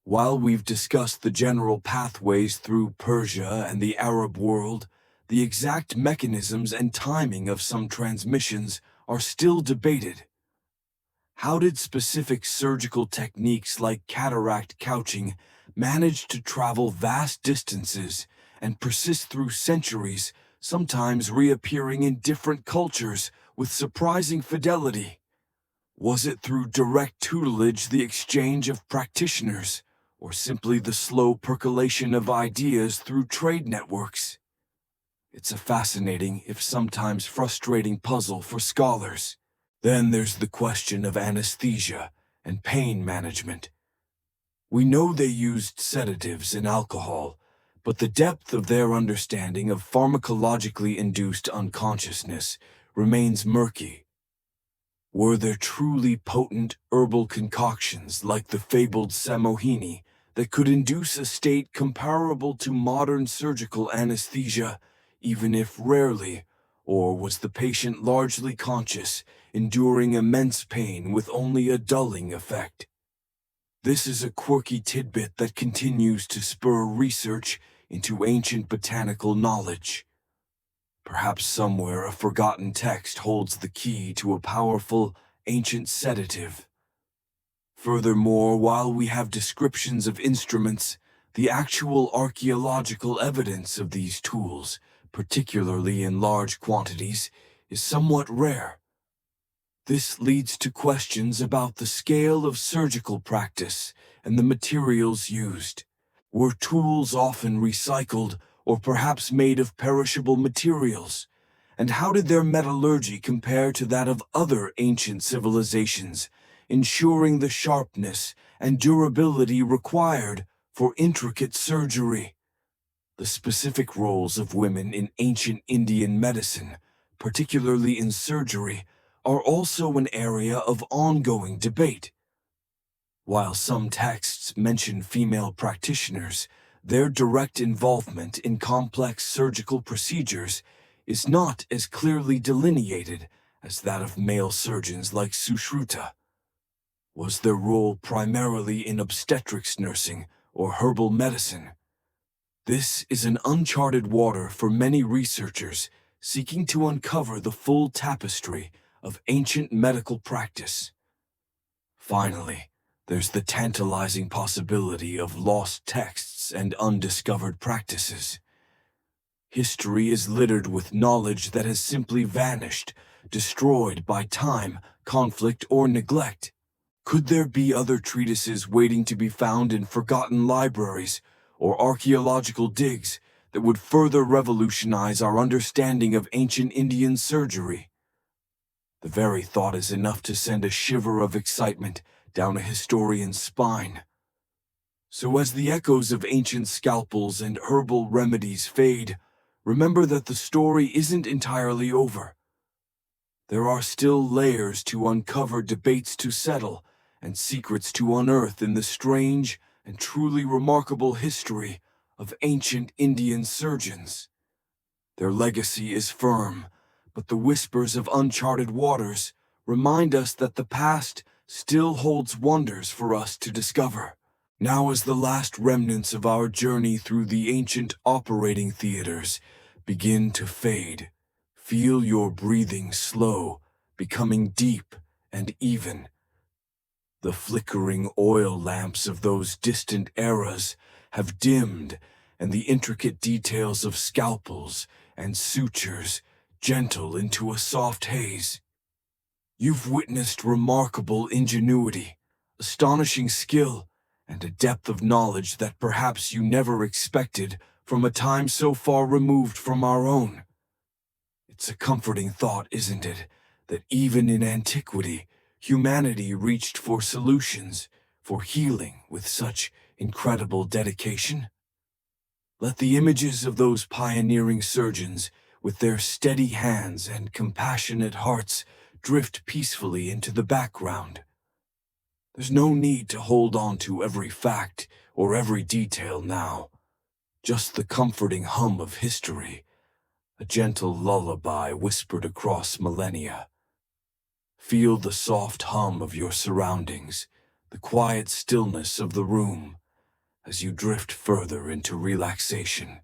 While we've discussed the general pathways through Persia and the Arab world, the exact mechanisms and timing of some transmissions are still debated. How did specific surgical techniques like cataract couching manage to travel vast distances and persist through centuries, sometimes reappearing in different cultures with surprising fidelity? Was it through direct tutelage, the exchange of practitioners, or simply the slow percolation of ideas through trade networks? It's a fascinating, if sometimes frustrating, puzzle for scholars. Then there's the question of anesthesia and pain management. We know they used sedatives and alcohol, but the depth of their understanding of pharmacologically induced unconsciousness remains murky. Were there truly potent herbal concoctions like the fabled Samohini that could induce a state comparable to modern surgical anesthesia, even if rarely, or was the patient largely conscious, enduring immense pain with only a dulling effect? This is a quirky tidbit that continues to spur research into ancient botanical knowledge. Perhaps somewhere a forgotten text holds the key to a powerful, ancient sedative. Furthermore, while we have descriptions of instruments, the actual archaeological evidence of these tools, particularly in large quantities, is somewhat rare. This leads to questions about the scale of surgical practice and the materials used. Were tools often recycled or perhaps made of perishable materials? And how did their metallurgy compare to that of other ancient civilizations, ensuring the sharpness and durability required for intricate surgery? The specific roles of women in ancient Indian medicine, particularly in surgery, are also an area of ongoing debate. While some texts mention female practitioners, their direct involvement in complex surgical procedures is not as clearly delineated as that of male surgeons like Sushruta. Was their role primarily in obstetrics nursing or herbal medicine? This is an uncharted water for many researchers seeking to uncover the full tapestry of ancient medical practice. Finally, there's the tantalizing possibility of lost texts and undiscovered practices. History is littered with knowledge that has simply vanished, destroyed by time, conflict, or neglect. Could there be other treatises waiting to be found in forgotten libraries or archaeological digs that would further revolutionize our understanding of ancient Indian surgery? The very thought is enough to send a shiver of excitement down a historian's spine. So as the echoes of ancient scalpels and herbal remedies fade, remember that the story isn't entirely over. There are still layers to uncover, debates to settle, and secrets to unearth in the strange and truly remarkable history of ancient Indian surgeons. Their legacy is firm, but the whispers of uncharted waters remind us that the past still holds wonders for us to discover. Now, as the last remnants of our journey through the ancient operating theaters begin to fade, feel your breathing slow, becoming deep and even. The flickering oil lamps of those distant eras have dimmed, and the intricate details of scalpels and sutures gentle into a soft haze. You've witnessed remarkable ingenuity, astonishing skill, and a depth of knowledge that perhaps you never expected from a time so far removed from our own. It's a comforting thought, isn't it, that even in antiquity, humanity reached for solutions, for healing with such incredible dedication? Let the images of those pioneering surgeons, with their steady hands and compassionate hearts, drift peacefully into the background. There's no need to hold on to every fact or every detail now. Just the comforting hum of history, a gentle lullaby whispered across millennia. Feel the soft hum of your surroundings, the quiet stillness of the room, as you drift further into relaxation.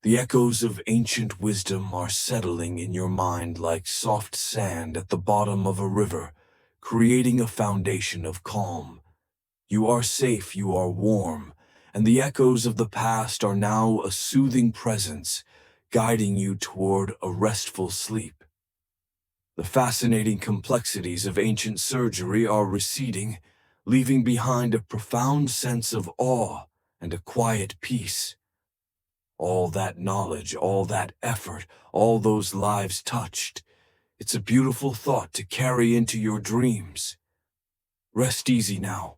The echoes of ancient wisdom are settling in your mind like soft sand at the bottom of a river, creating a foundation of calm. You are safe, you are warm, and the echoes of the past are now a soothing presence, guiding you toward a restful sleep. The fascinating complexities of ancient surgery are receding, leaving behind a profound sense of awe and a quiet peace. All that knowledge, all that effort, all those lives touched. It's a beautiful thought to carry into your dreams. Rest easy now.